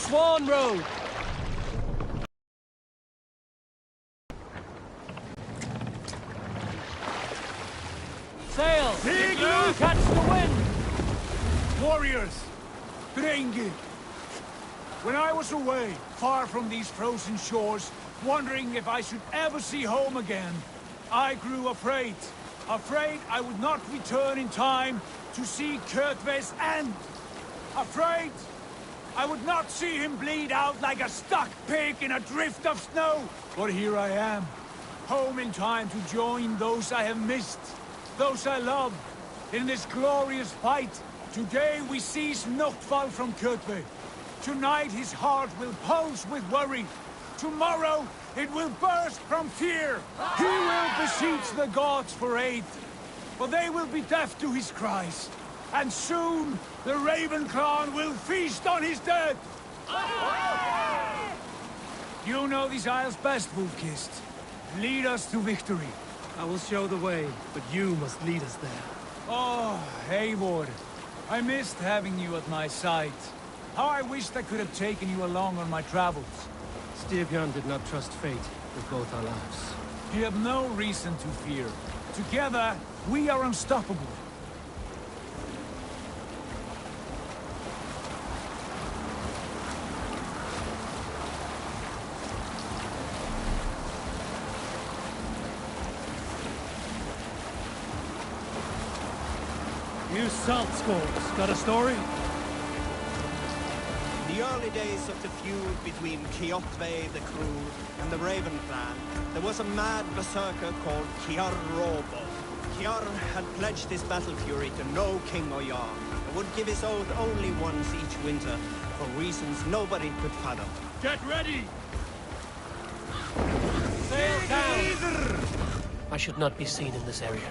Swan Road! Sail! Catch the wind! Warriors! Drenge! When I was away, far from these frozen shores, wondering if I should ever see home again, I grew afraid. Afraid I would not return in time to see Kjotve's end. Afraid I would not see him bleed out like a stuck pig in a drift of snow. But here I am, home in time to join those I have missed, those I love, in this glorious fight. Today we seize Noctval from Kjotve. Tonight his heart will pulse with worry. Tomorrow it will burst from fear. He will beseech the gods for aid, but they will be deaf to his cries. And soon the Raven clan will feast on his dead. You know these isles best, Wolf-Kissed. Lead us to victory. I will show the way, but you must lead us there. Oh, Eivor. I missed having you at my side. How I wished I could have taken you along on my travels. Styrbjörn did not trust fate with both our lives. You have no reason to fear. Together, we are unstoppable. You salt scores. Got a story? In the early days of the feud between Kjotve, the crew, and the Raven clan, there was a mad berserker called Kjar Robo. Kjar had pledged his battle fury to no king or jarl, and would give his oath only once each winter, for reasons nobody could fathom. Get ready! Sail down! I should not be seen in this area.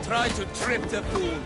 Try to trip the fool.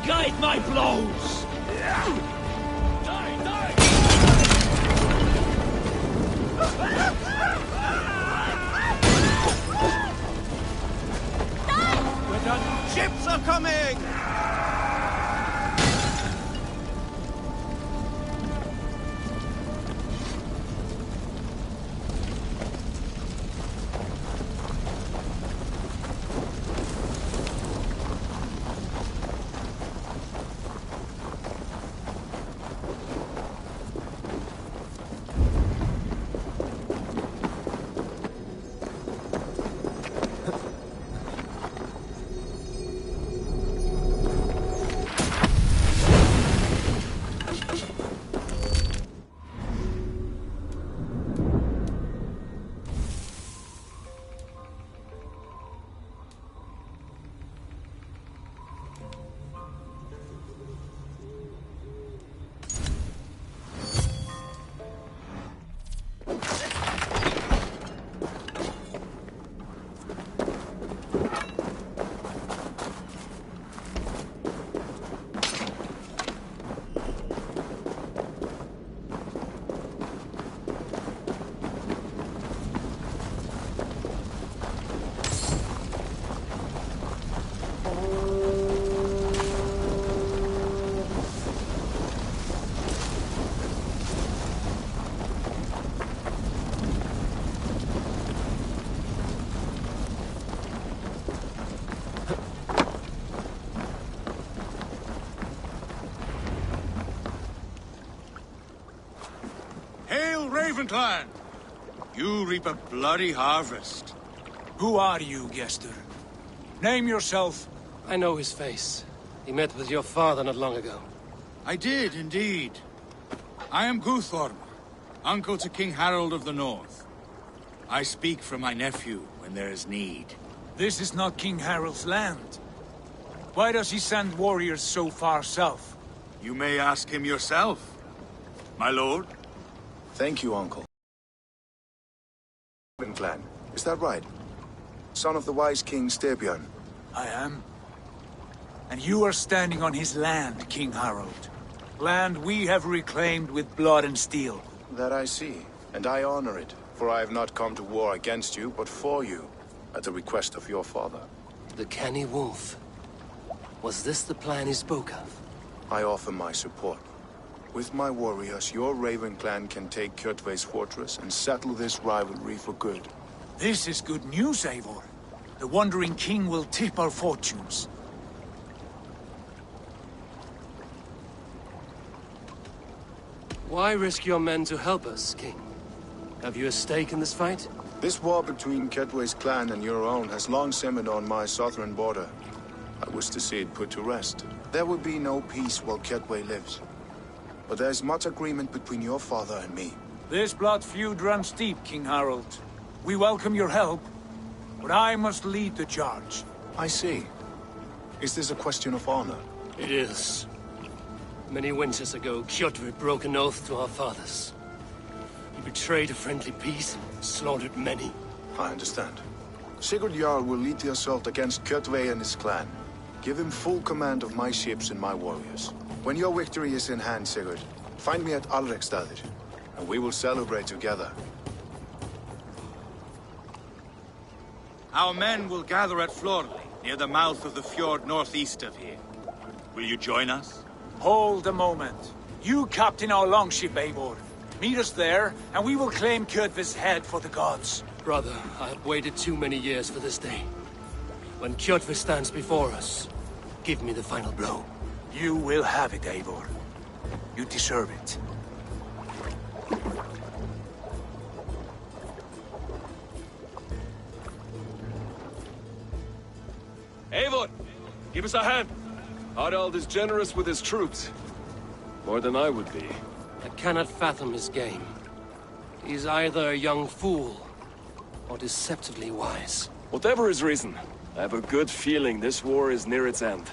guide my blows! Die, die! We're done. Ships are coming! Clan, you reap a bloody harvest. Who are you, Gester? Name yourself. I know his face. He met with your father not long ago. I did, indeed. I am Guthorm, uncle to King Harold of the North. I speak for my nephew when there is need. This is not King Harold's land. Why does he send warriors so far south? You may ask him yourself, my lord. Thank you, Uncle. Clan, is that right? Son of the wise King Styrbjörn. I am. And you are standing on his land, King Harold. Land we have reclaimed with blood and steel. That I see, and I honor it, for I have not come to war against you, but for you, at the request of your father. The canny wolf. Was this the plan he spoke of? I offer my support. With my warriors, your Raven clan can take Kjotve's fortress and settle this rivalry for good. This is good news, Eivor. The Wandering King will tip our fortunes. Why risk your men to help us, King? Have you a stake in this fight? This war between Kjotve's clan and your own has long simmered on my southern border. I wish to see it put to rest. There will be no peace while Kjotve lives. But there's much agreement between your father and me. This blood feud runs deep, King Harold. We welcome your help, but I must lead the charge. I see. Is this a question of honor? It is. Many winters ago, Kjotve broke an oath to our fathers. He betrayed a friendly peace and slaughtered many. I understand. Sigurd Jarl will lead the assault against Kjotve and his clan. Give him full command of my ships and my warriors. When your victory is in hand, Sigurd, find me at Alrekstadir, and we will celebrate together. Our men will gather at Florli, near the mouth of the fjord northeast of here. Will you join us? Hold a moment. You captain our longship, Eivor. Meet us there, and we will claim Kjotve's head for the gods. Brother, I have waited too many years for this day. When Kjotve stands before us, give me the final blow. You will have it, Eivor. You deserve it. Eivor, give us a hand. Harald is generous with his troops. More than I would be. I cannot fathom his game. He's either a young fool, or deceptively wise. Whatever his reason, I have a good feeling this war is near its end.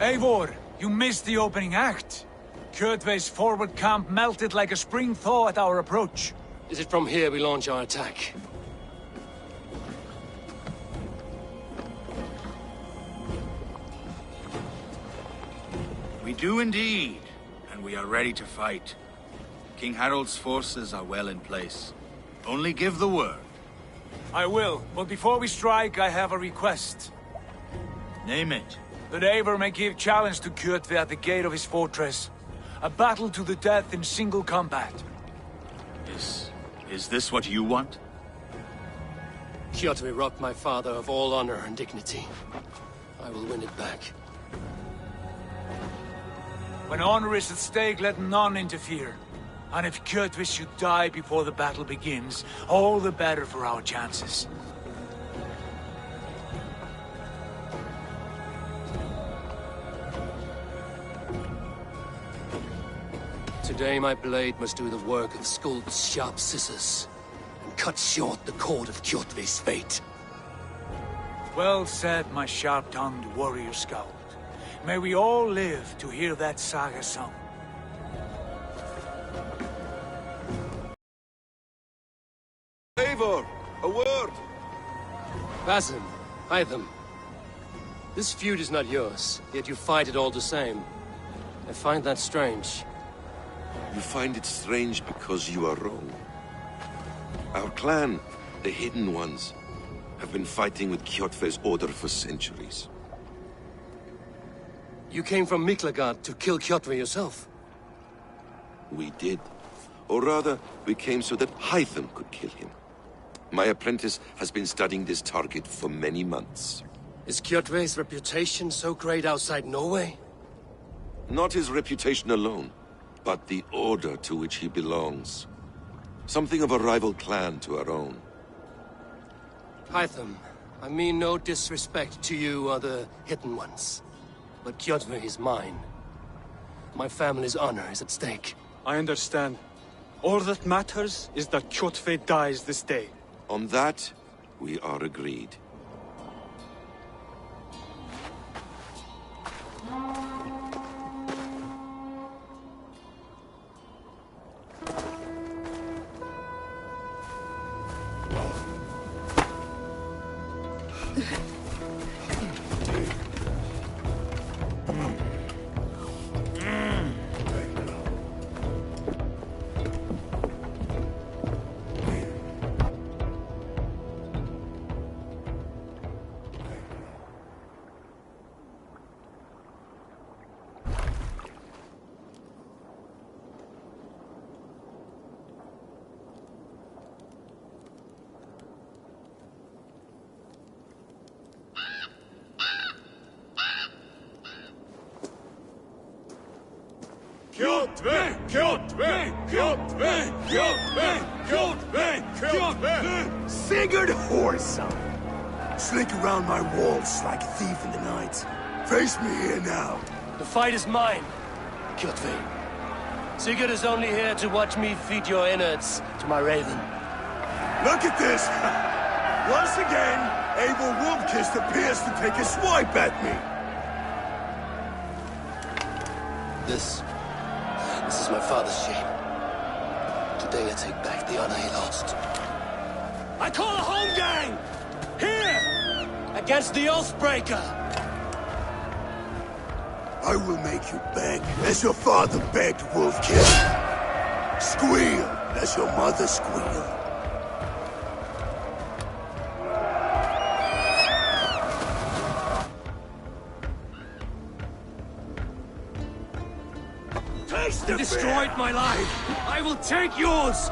Eivor, you missed the opening act. Kjotve's forward camp melted like a spring thaw at our approach. Is it from here we launch our attack? We do indeed, and we are ready to fight. King Harold's forces are well in place. Only give the word. I will, but before we strike, I have a request. Name it. That Eivor may give challenge to Kjotve at the gate of his fortress. A battle to the death in single combat. Is this what you want? Kjotve robbed my father of all honor and dignity. I will win it back. When honor is at stake, let none interfere. And if Kjotve should die before the battle begins, all the better for our chances. Today my blade must do the work of Skuld's sharp scissors, and cut short the cord of Kjotve's fate. Well said, my sharp-tongued warrior scout. May we all live to hear that saga sung. Eivor, a word! Basim, Hytham. This feud is not yours, yet you fight it all the same. I find that strange. You find it strange because you are wrong. Our clan, the Hidden Ones, have been fighting with Kjotve's order for centuries. You came from Miklagard to kill Kjotve yourself. We did. Or rather, we came so that Hytham could kill him. My apprentice has been studying this target for many months. Is Kjotve's reputation so great outside Norway? Not his reputation alone, but the order to which he belongs. Something of a rival clan to our own. Hytham, I mean no disrespect to you or the Hidden Ones. But Kjotve is mine. My family's honor is at stake. I understand. All that matters is that Kjotve dies this day. On that, we are agreed. Kjotve! Kjotve! Kjotve! Kjotve! Kjotve! Kjotve! Sigurd Whoreson! Slink around my walls like a thief in the night. Face me here now. The fight is mine, Kjotve. Sigurd is only here to watch me feed your innards to my raven. Look at this! Once again, Eivor Wolfkist appears to take a swipe at me. This is my father's shame. Today I take back the honor he lost. I call a home gang! Here! Against the Oathbreaker! I will make you beg, as your father begged, Wolfkist. Squeal, as your mother squealed. You destroyed my life! I will take yours!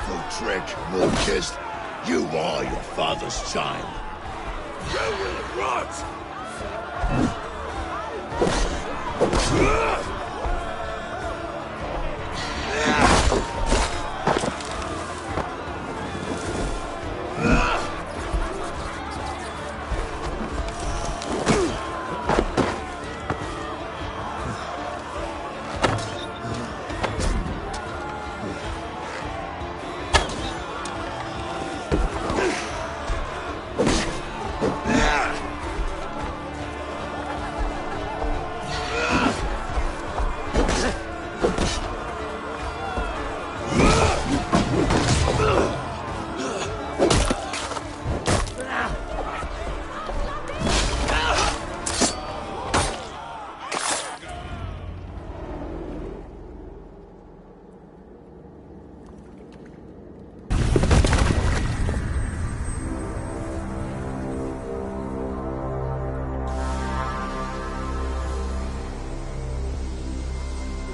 dreadful trick, Wolf-Kissed. You are your father's child. You will rot!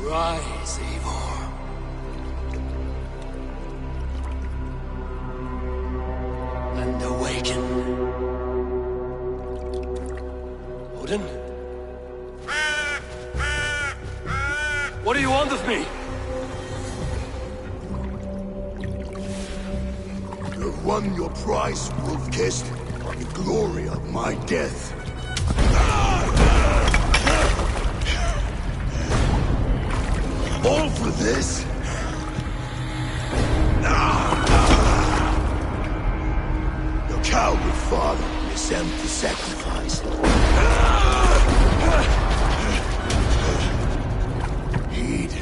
Rise, Eivor. And awaken. Odin? What do you want of me? You have won your prize, Wolf-Kissed. The glory of my death. All for this? Your coward father is empty sacrifice. Heed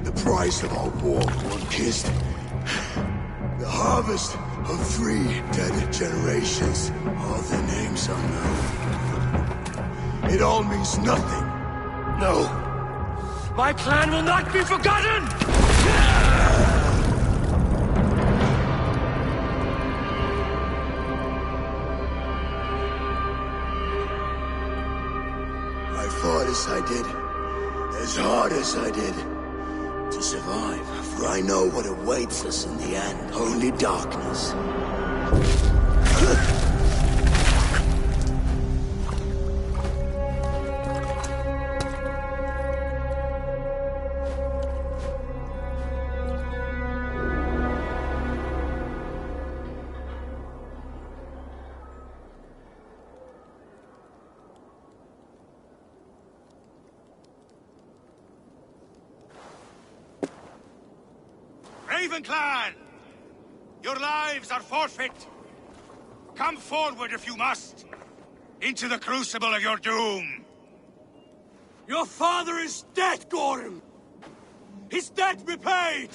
the price of our war, Wolf-Kissed. The harvest of 3 dead generations. All their names unknown. It all means nothing. No. My clan will not be forgotten! I fought as I did, as hard as I did, to survive. For I know what awaits us in the end. Only darkness. Clan! Your lives are forfeit. Come forward if you must. Into the crucible of your doom. Your father is dead, Gorham! His debt repaid!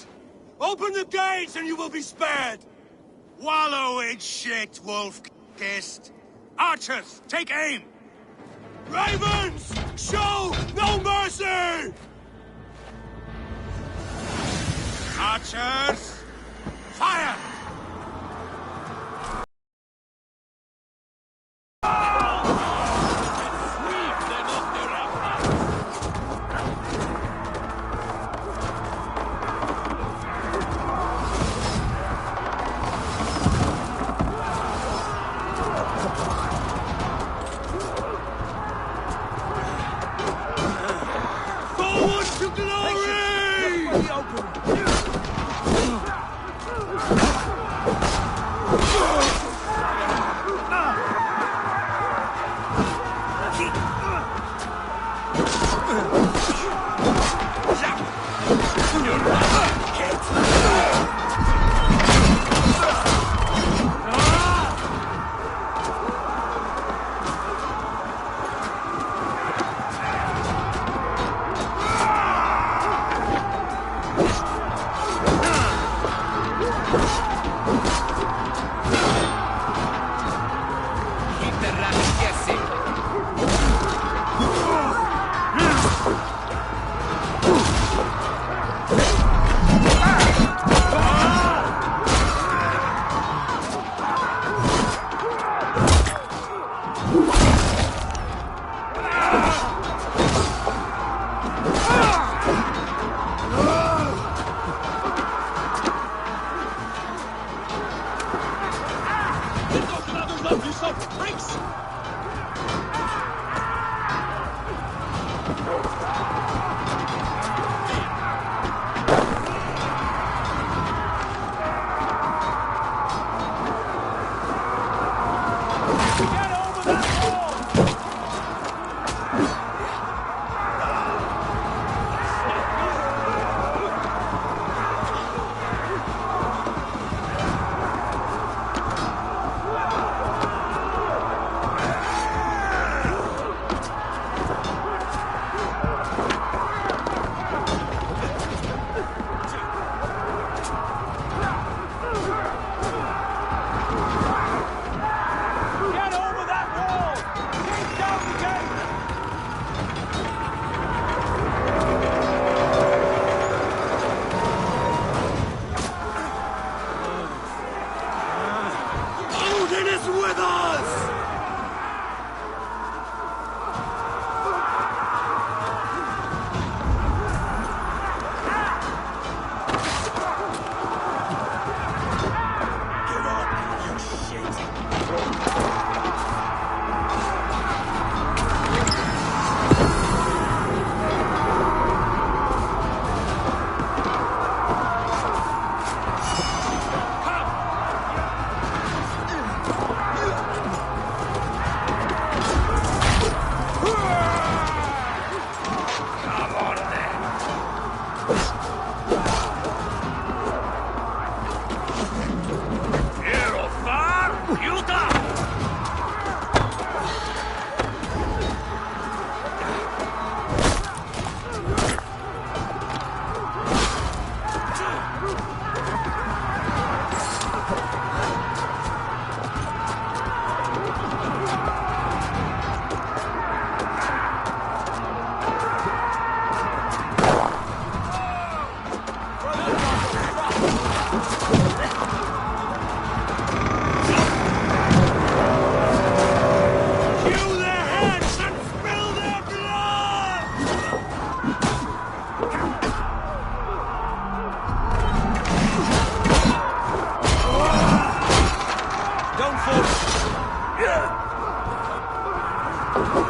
Open the gates and you will be spared! Wallow in shit, Wolf-Kissed. Archers, take aim! Ravens! Show no mercy! Archers, fire! Forward to glory! Keep the rat guessing.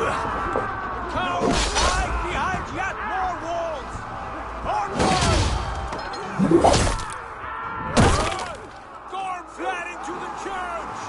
Cowards hide behind yet more walls! Onward! Gorm fled into the church!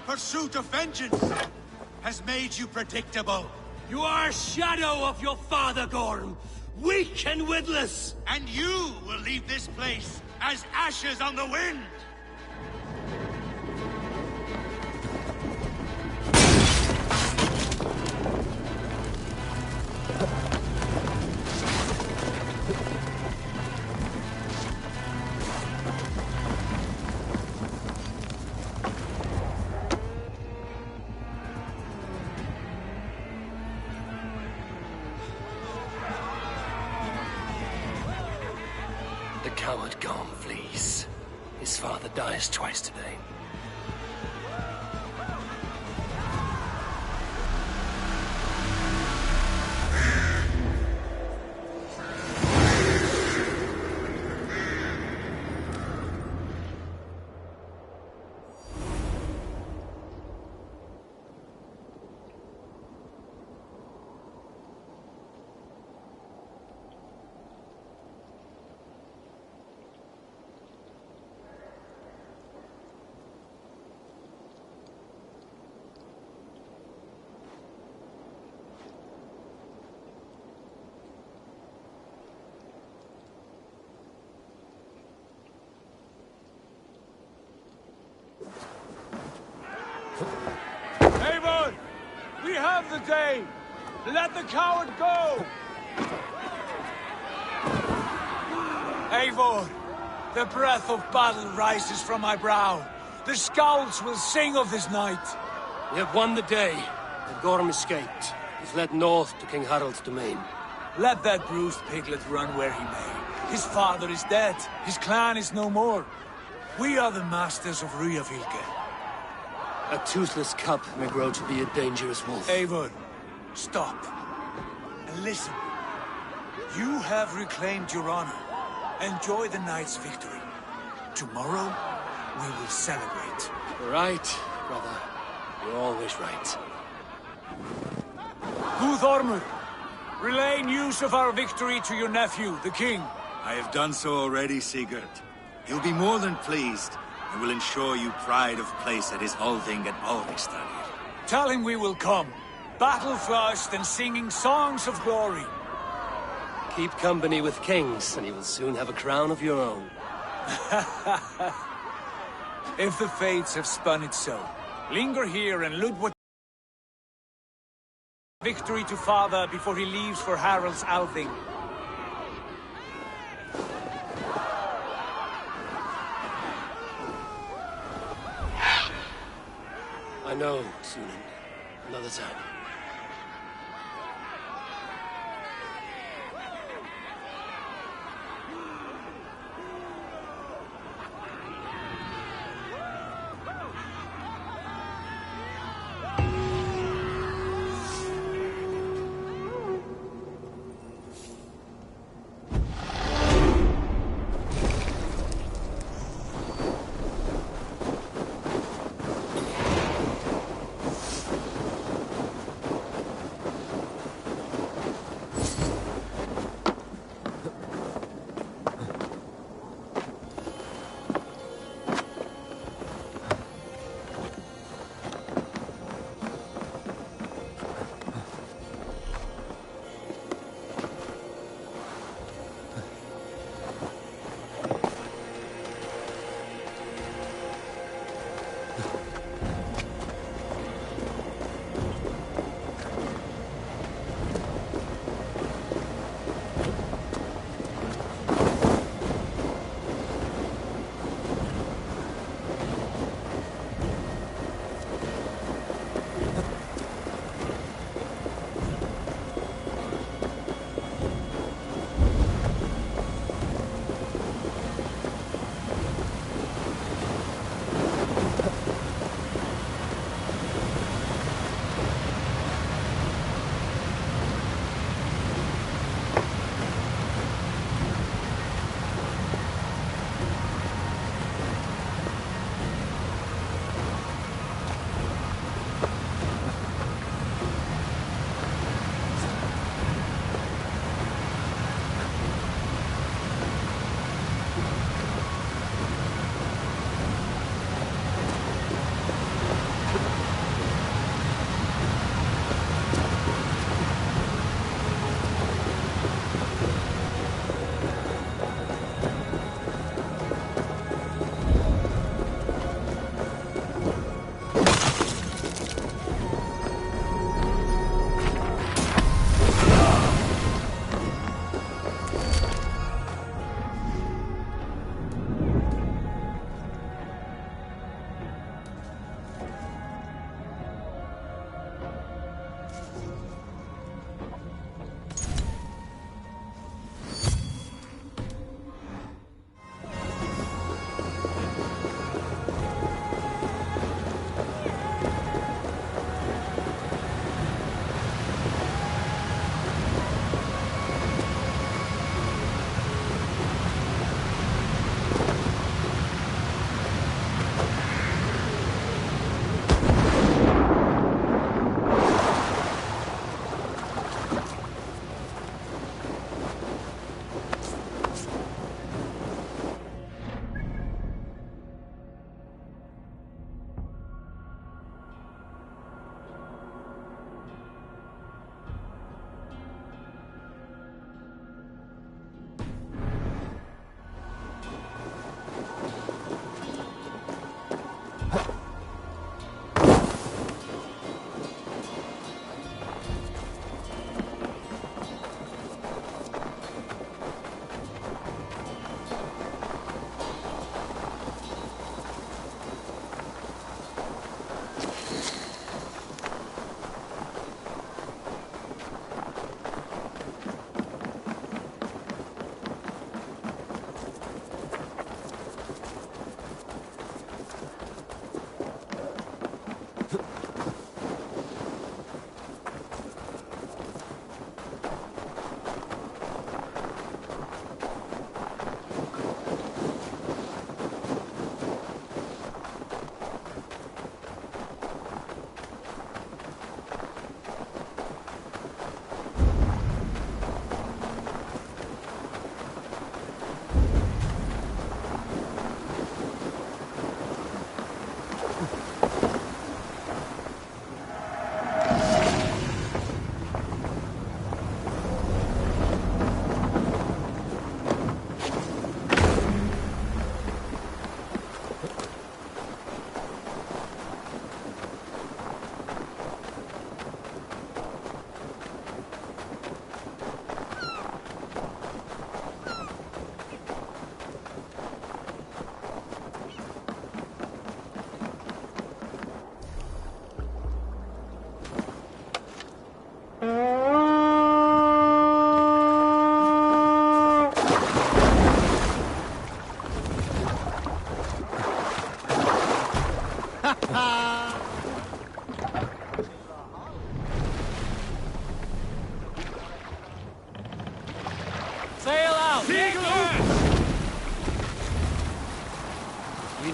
Pursuit of vengeance has made you predictable. You are a shadow of your father, Gorm. Weak and witless. And you will leave this place as ashes on the wind. The coward Gorm flees. His father dies twice today. Eivor! We have the day! Let the coward go! Eivor! The breath of battle rises from my brow. The scouts will sing of this night. We have won the day, and Gorm escaped. He's led north to King Harald's domain. Let that bruised piglet run where he may. His father is dead. His clan is no more. We are the masters of Ryjavilke. A toothless cub may grow to be a dangerous wolf. Eivor, stop. And listen. You have reclaimed your honor. Enjoy the night's victory. Tomorrow, we will celebrate. You're right, brother. You're always right. Guthormur, relay news of our victory to your nephew, the king. I have done so already, Sigurd. He'll be more than pleased, and will ensure you pride of place at his Althing at Alrikstad. Tell him we will come, battle-flushed and singing songs of glory. Keep company with kings, and you will soon have a crown of your own. If the fates have spun it so, linger here and loot what victory to father before he leaves for Harald's Althing. I know, Sunan. Another time.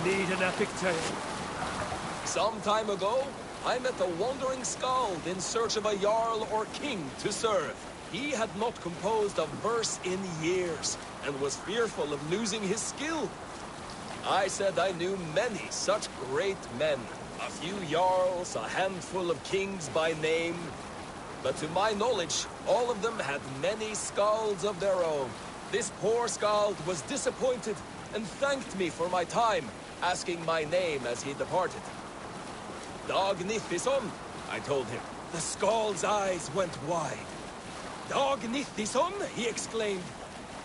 need an epic tale. Some time ago, I met a wandering skald in search of a jarl or king to serve. He had not composed a verse in years, and was fearful of losing his skill. I said I knew many such great men. A few jarls, a handful of kings by name. But to my knowledge, all of them had many skalds of their own. This poor skald was disappointed, and thanked me for my time, asking my name as he departed. Dag Nithison, I told him. The skald's eyes went wide. Dag Nithison, he exclaimed.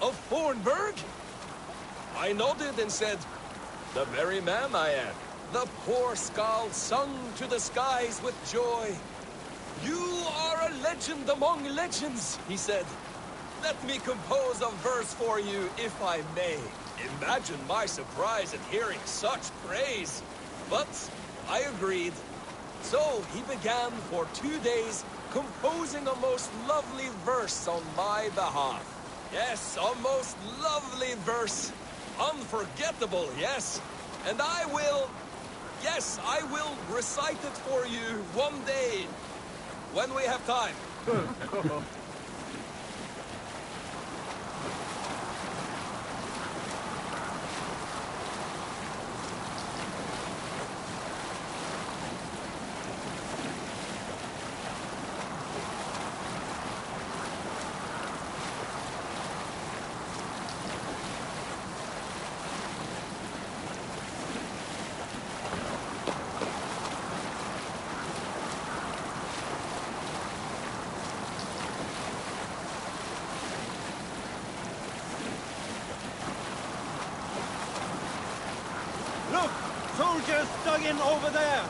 Of Fornburg? I nodded and said, the very man I am. The poor skald sung to the skies with joy. You are a legend among legends, he said. Let me compose a verse for you, if I may. Imagine my surprise at hearing such praise. But I agreed. So he began for 2 days composing a most lovely verse on my behalf. Yes, a most lovely verse. Unforgettable, yes. And I will recite it for you one day, when we have time. Look! Soldiers dug in over there!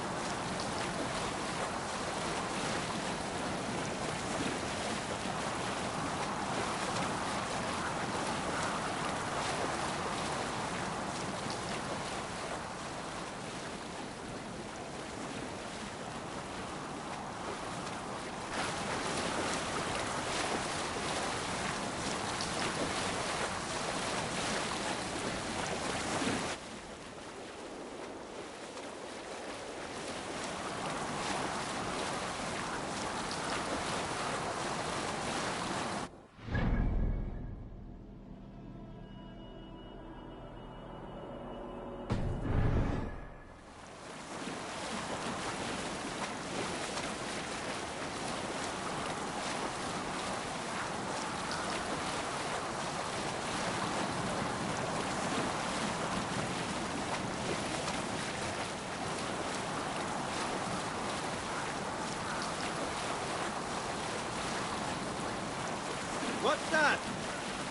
What's that?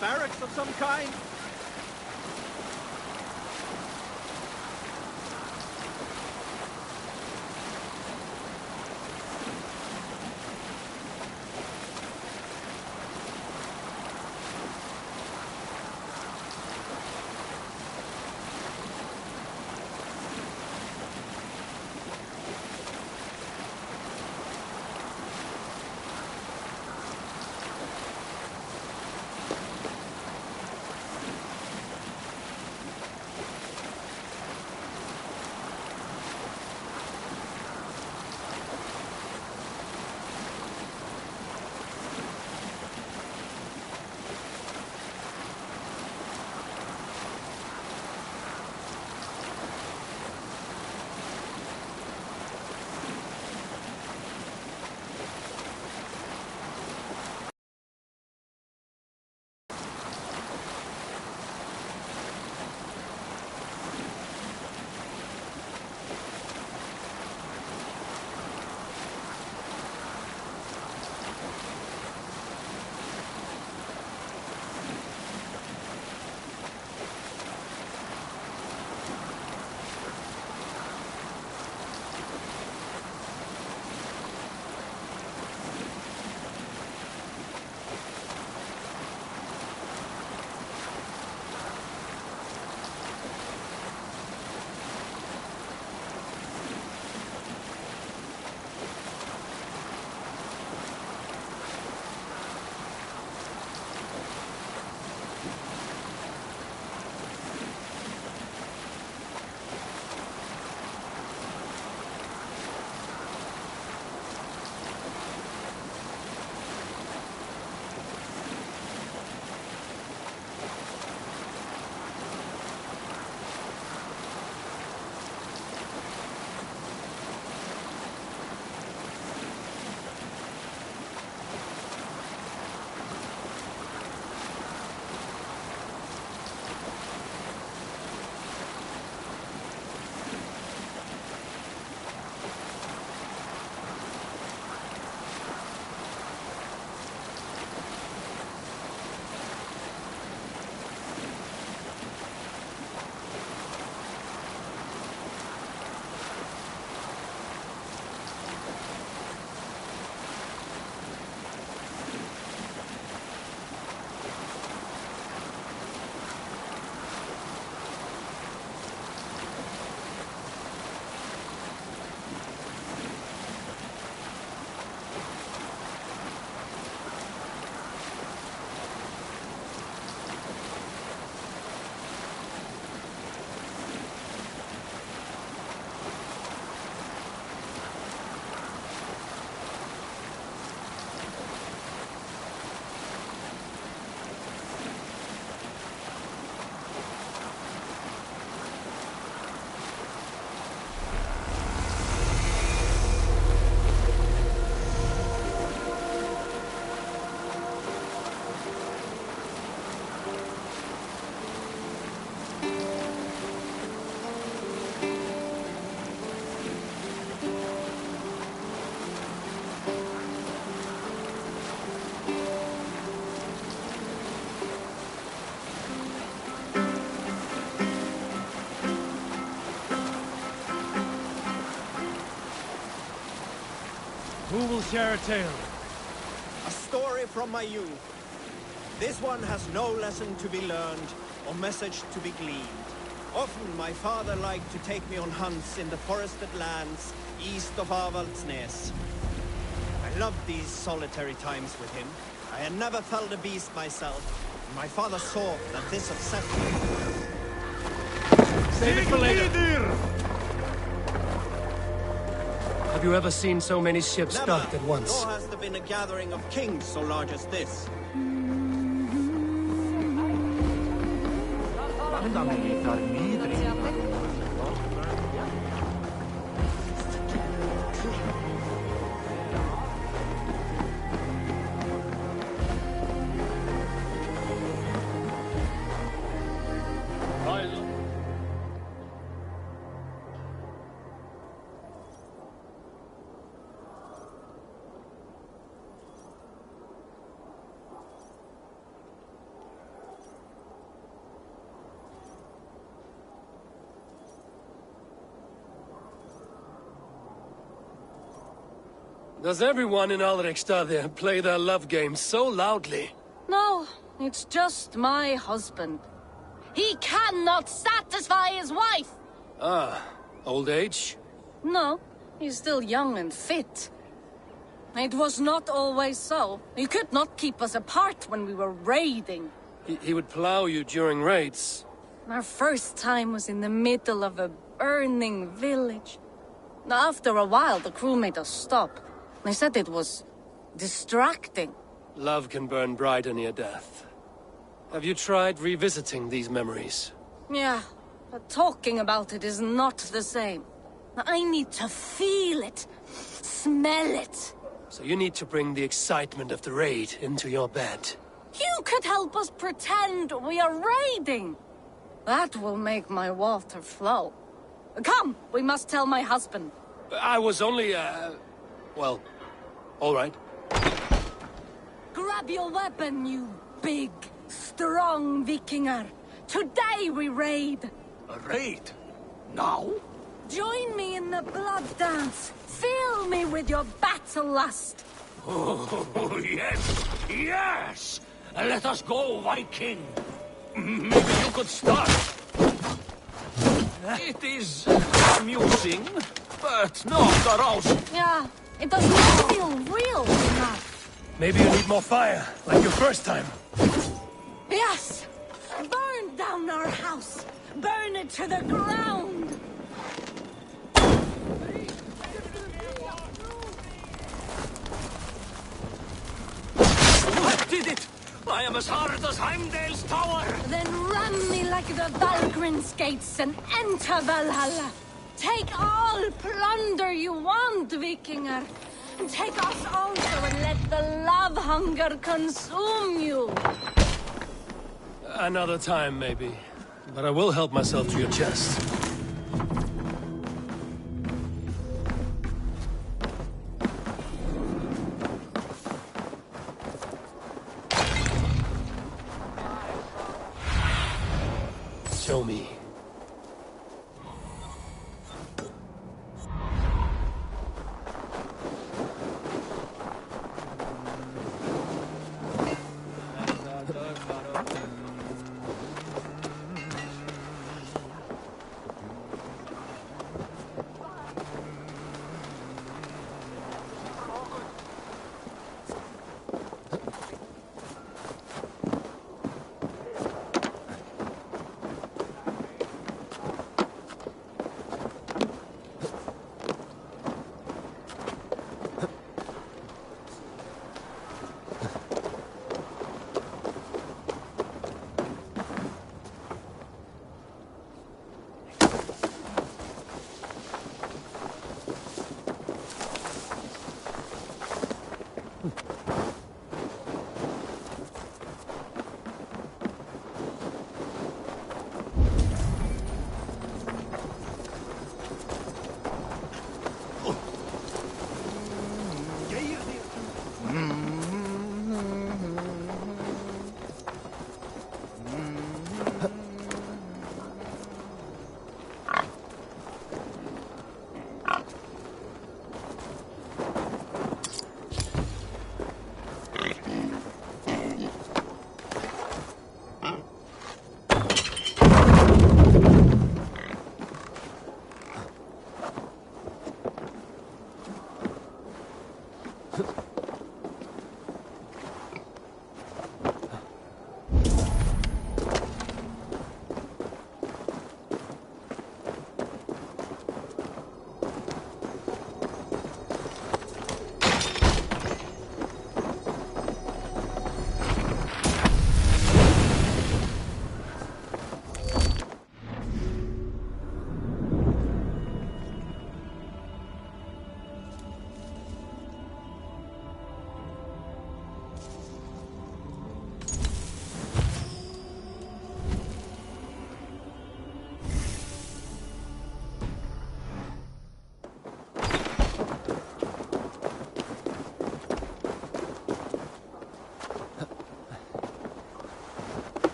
Barracks of some kind? will share a tale. A story from my youth. This one has no lesson to be learned, or message to be gleaned. Often my father liked to take me on hunts in the forested lands east of Avaldsnes. I loved these solitary times with him. I had never felled a beast myself. My father saw that this upset me. Save it for later. Have you ever seen so many ships docked at once? Nor has there been a gathering of kings so large as this. Does everyone in Alrekstad play their love game so loudly? No, it's just my husband. He cannot satisfy his wife! Ah, old age? No, he's still young and fit. It was not always so. He could not keep us apart when we were raiding. He would plow you during raids. Our first time was in the middle of a burning village. After a while, the crew made us stop. They said it was distracting. Love can burn brighter near death. Have you tried revisiting these memories? Yeah, but talking about it is not the same. I need to feel it, smell it. So you need to bring the excitement of the raid into your bed. You could help us pretend we are raiding. That will make my water flow. Come, we must tell my husband. I was only, well, all right. Grab your weapon, you big, strong Vikinger. Today we raid. A raid? Now? Join me in the blood dance. Fill me with your battle lust. Oh, yes, yes! Let us go, Viking. Maybe you could start. It is amusing, but not arousing. Yeah, it does not feel real enough. Maybe you need more fire, like your first time. Yes! Burn down our house! Burn it to the ground! I did it! I am as hard as Heimdall's tower! Then ram me like the Valgrin's gates and enter Valhalla! Take all plunder you want, Vikinger! Take us also and let the love hunger consume you! Another time, maybe. But I will help myself to your chest. Show me.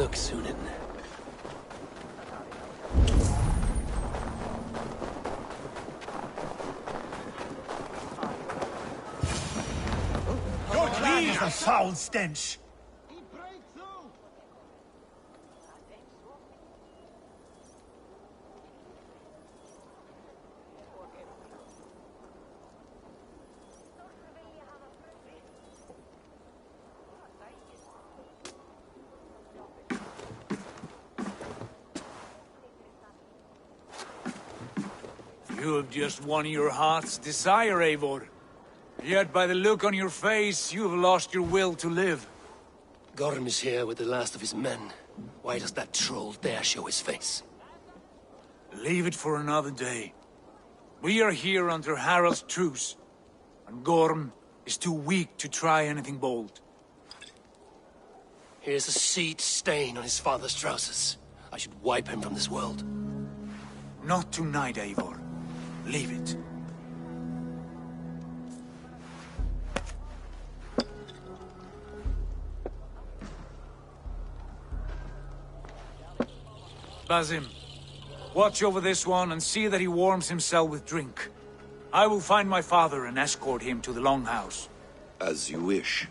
look, Sunan. Your clan is a foul stench. You have just won your heart's desire, Eivor. Yet by the look on your face, you have lost your will to live. Gorm is here with the last of his men. Why does that troll dare show his face? Leave it for another day. We are here under Harald's truce, and Gorm is too weak to try anything bold. Here's a seed stain on his father's trousers. I should wipe him from this world. Not tonight, Eivor. Leave it. Basim, watch over this one and see that he warms himself with drink. I will find my father and escort him to the Longhouse. As you wish.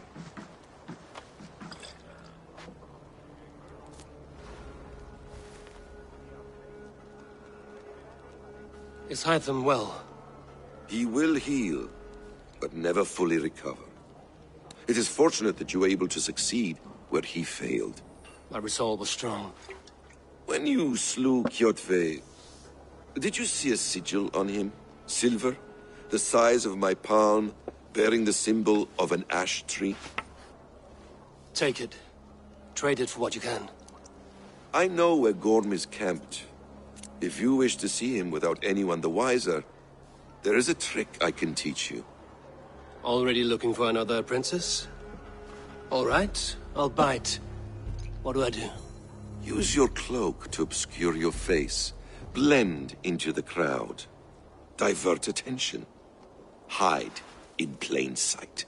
Is Hytham well? He will heal, but never fully recover. It is fortunate that you were able to succeed where he failed. My resolve was strong. When you slew Kjotve, did you see a sigil on him? Silver, the size of my palm, bearing the symbol of an ash tree? Take it. Trade it for what you can. I know where Gorm is camped. If you wish to see him without anyone the wiser, there is a trick I can teach you. Already looking for another princess? All right, I'll bite. What do I do? Use your cloak to obscure your face. Blend into the crowd. Divert attention. Hide in plain sight.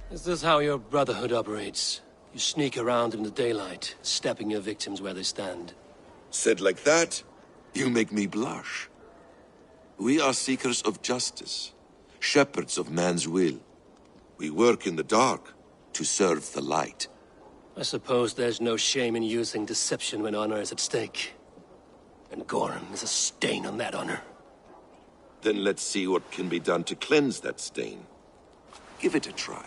Is this how your Brotherhood operates? You sneak around in the daylight, stepping your victims where they stand. Said like that, you make me blush. We are seekers of justice, shepherds of man's will. We work in the dark to serve the light. I suppose there's no shame in using deception when honor is at stake. And Gorm is a stain on that honor. Then let's see what can be done to cleanse that stain. Give it a try.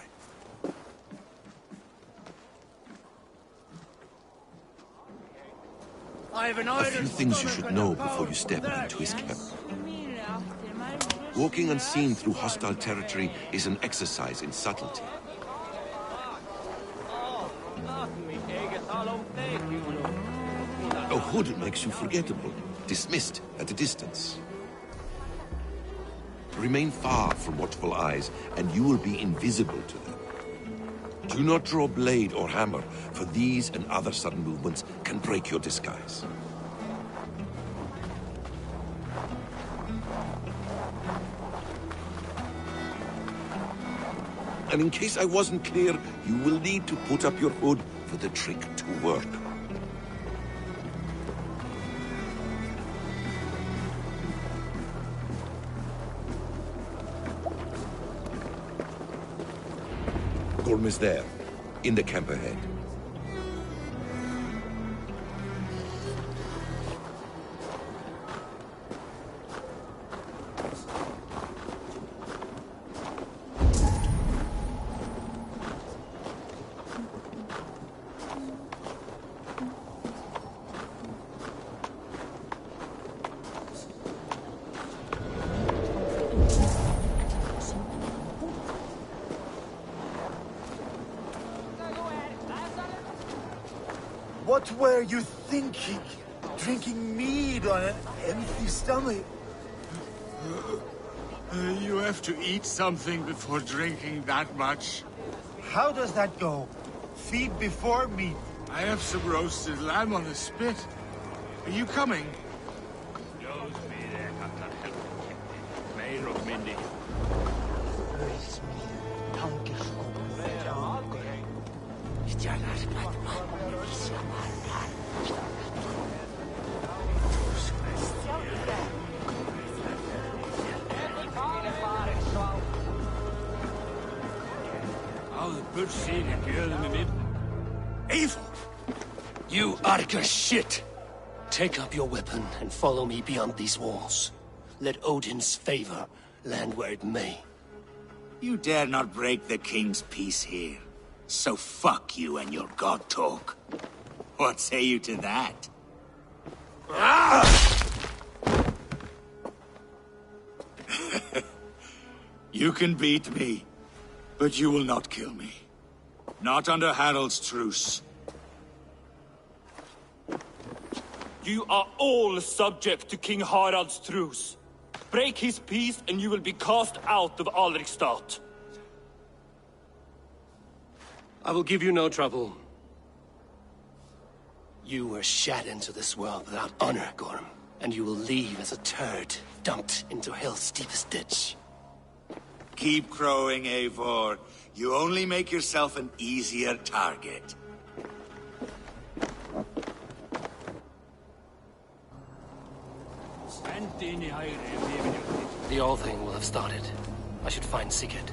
A few things you should know before you step into his camp. Walking unseen through hostile territory is an exercise in subtlety. A hood makes you forgettable, dismissed at a distance. Remain far from watchful eyes, and you will be invisible to them. Do not draw blade or hammer, for these and other sudden movements can break your disguise. And in case I wasn't clear, you will need to put up your hood for the trick to work. Gorm is there, in the camp ahead. What were you thinking? Drinking mead on an empty stomach? You have to eat something before drinking that much. How does that go? Feed before meat? I have some roasted lamb on a spit. Are you coming? Eivor! You Arca shit! Take up your weapon and follow me beyond these walls. Let Odin's favor land where it may. You dare not break the king's peace here. So fuck you and your god talk. What say you to that? You can beat me, but you will not kill me. Not under Harald's truce. You are all subject to King Harald's truce. Break his peace and you will be cast out of Alrikstad. I will give you no trouble. You were shat into this world without honor, Gorm, and you will leave as a turd dumped into hell's deepest ditch. Keep crowing, Eivor. You only make yourself an easier target. The All-Thing will have started. I should find Sigurd.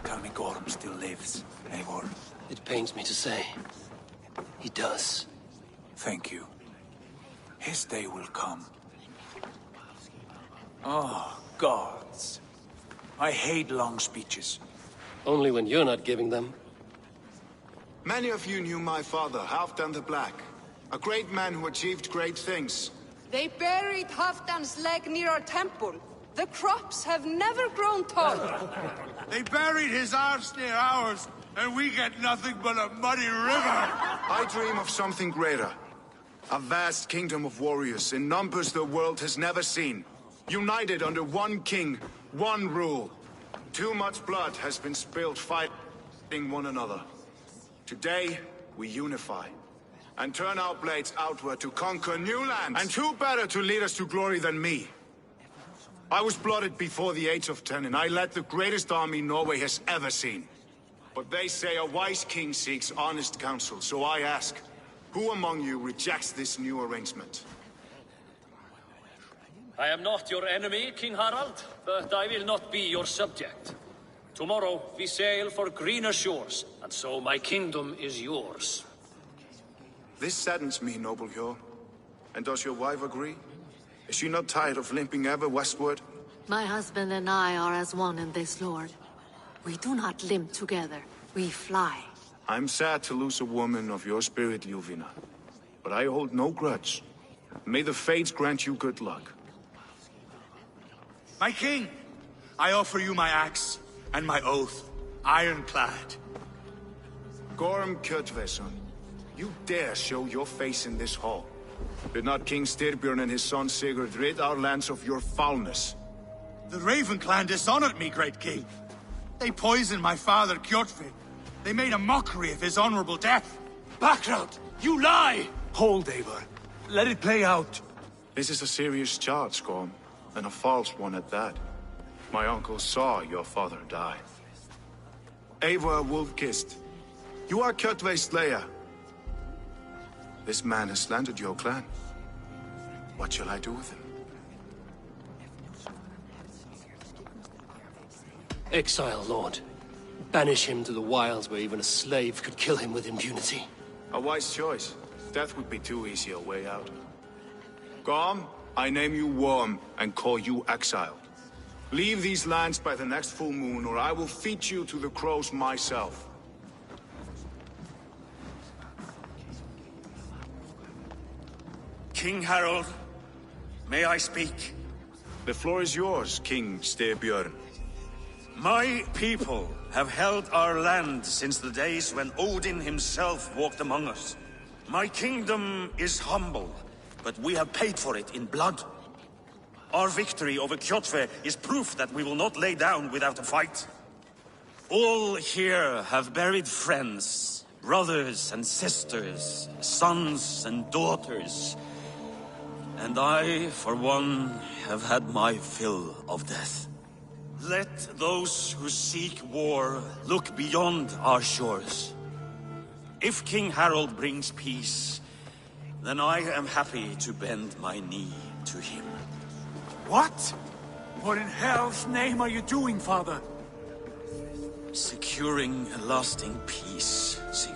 Tell me Gorm still lives, Eivor. It pains me to say. He does. Thank you. His day will come. Oh, gods. I hate long speeches. Only when you're not giving them. Many of you knew my father, Halfdan the Black. A great man who achieved great things. They buried Halfdan's leg near our temple. The crops have never grown tall. They buried his arse near ours, and we get nothing but a muddy river. I dream of something greater. A vast kingdom of warriors in numbers the world has never seen. United under one king, one rule. Too much blood has been spilled fighting one another. Today, we unify. And turn our blades outward to conquer new lands. And who better to lead us to glory than me? I was blooded before the age of 10, and I led the greatest army Norway has ever seen. But they say a wise king seeks honest counsel, so I ask, who among you rejects this new arrangement? I am not your enemy, King Harald, but I will not be your subject. Tomorrow we sail for greener shores, and so my kingdom is yours. This saddens me, noble Hjor. And does your wife agree? Is she not tired of limping ever westward? My husband and I are as one in this, Lord. We do not limp together. We fly. I'm sad to lose a woman of your spirit, Ljuvina. But I hold no grudge. May the fates grant you good luck. My king! I offer you my axe and my oath, ironclad. Gorm Kjotveson, you dare show your face in this hall. Did not King Styrbjörn and his son Sigurd rid our lands of your foulness? The Raven clan dishonored me, great king. They poisoned my father, Kjotve. They made a mockery of his honorable death. Background! You lie! Hold, Eivor. Let it play out. This is a serious charge, Gorm, and a false one at that. My uncle saw your father die. Eivor Wolf-Kissed, you are Kjotve's slayer. This man has slandered your clan. What shall I do with him? Exile, Lord. Banish him to the wilds where even a slave could kill him with impunity. A wise choice. Death would be too easy a way out. Gorm, I name you Worm and call you exiled. Leave these lands by the next full moon, or I will feed you to the crows myself. King Harold, may I speak? The floor is yours, King Styrbjörn. My people have held our land since the days when Odin himself walked among us. My kingdom is humble, but we have paid for it in blood. Our victory over Kjotve is proof that we will not lay down without a fight. All here have buried friends, brothers and sisters, sons and daughters. And I, for one, have had my fill of death. Let those who seek war look beyond our shores. If King Harold brings peace, then I am happy to bend my knee to him. What? What in hell's name are you doing, father? Securing a lasting peace, Sigurd.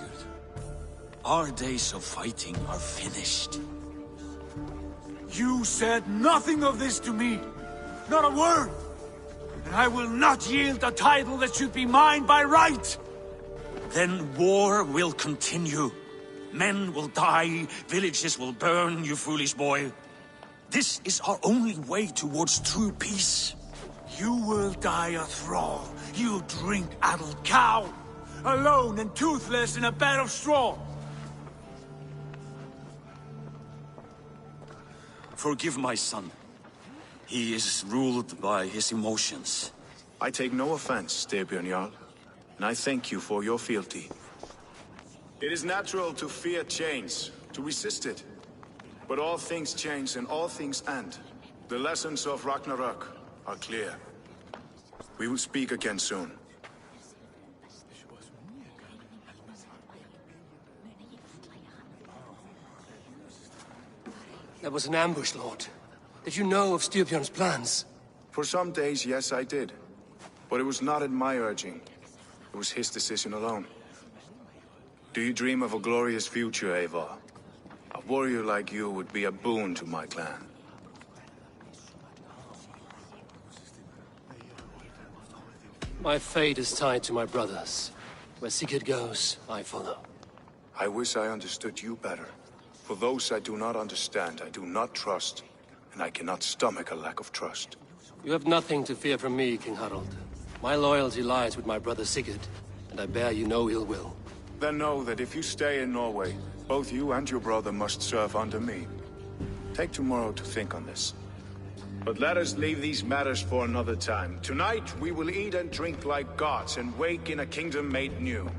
Our days of fighting are finished. You said nothing of this to me. Not a word. And I will not yield a title that should be mine by right. Then war will continue. Men will die, villages will burn, you foolish boy. This is our only way towards true peace. You will die a thrall. You drink-addled cow. Alone and toothless in a bed of straw. Forgive my son. He is ruled by his emotions. I take no offense, Styrbjörn Jarl, and I thank you for your fealty. It is natural to fear change, to resist it. But all things change and all things end. The lessons of Ragnarok are clear. We will speak again soon. That was an ambush, Lord. Did you know of Styrbjörn's plans? For some days, yes, I did. But it was not at my urging. It was his decision alone. Do you dream of a glorious future, Eivor? A warrior like you would be a boon to my clan. My fate is tied to my brothers. Where Sigurd goes, I follow. I wish I understood you better. For those I do not understand, I do not trust, and I cannot stomach a lack of trust. You have nothing to fear from me, King Harald. My loyalty lies with my brother Sigurd, and I bear you no ill will. Then know that if you stay in Norway, both you and your brother must serve under me. Take tomorrow to think on this. But let us leave these matters for another time. Tonight, we will eat and drink like gods and wake in a kingdom made new.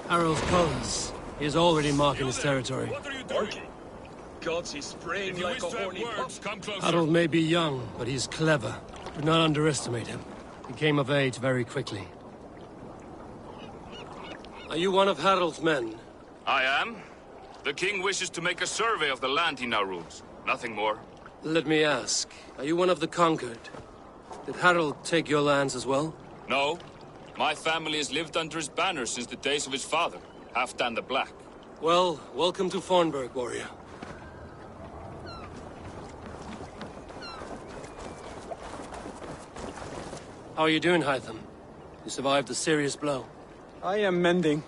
Harold's colors. He is already marking his territory. What are you doing? Gods, he's spraying like a horny pup. Come closer. Harold may be young, but he's clever. Do not underestimate him. He came of age very quickly. Are you one of Harold's men? I am. The king wishes to make a survey of the land he now rules. Nothing more. Let me ask, are you one of the conquered? Did Harold take your lands as well? No. My family has lived under his banner since the days of his father, Halfdan the Black. Well, welcome to Fornburg, warrior. How are you doing, Hytham? You survived a serious blow. I am mending.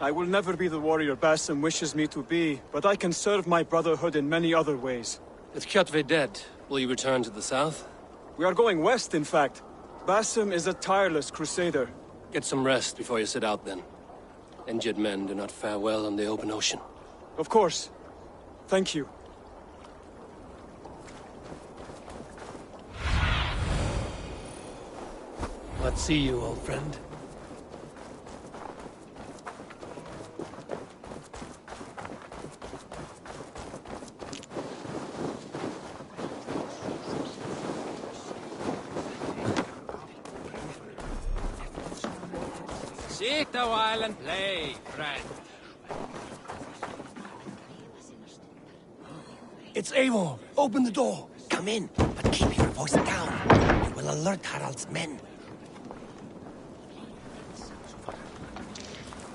I will never be the warrior Basim wishes me to be, but I can serve my brotherhood in many other ways. With Kjotve dead, will you return to the south? We are going west, in fact. Basim is a tireless crusader. Get some rest before you set out, then. Injured men do not fare well on the open ocean. Of course. Thank you. Let's see you, old friend. Sit a while and play, friend. It's Eivor! Open the door! Come in, but keep your voice down. It will alert Harald's men.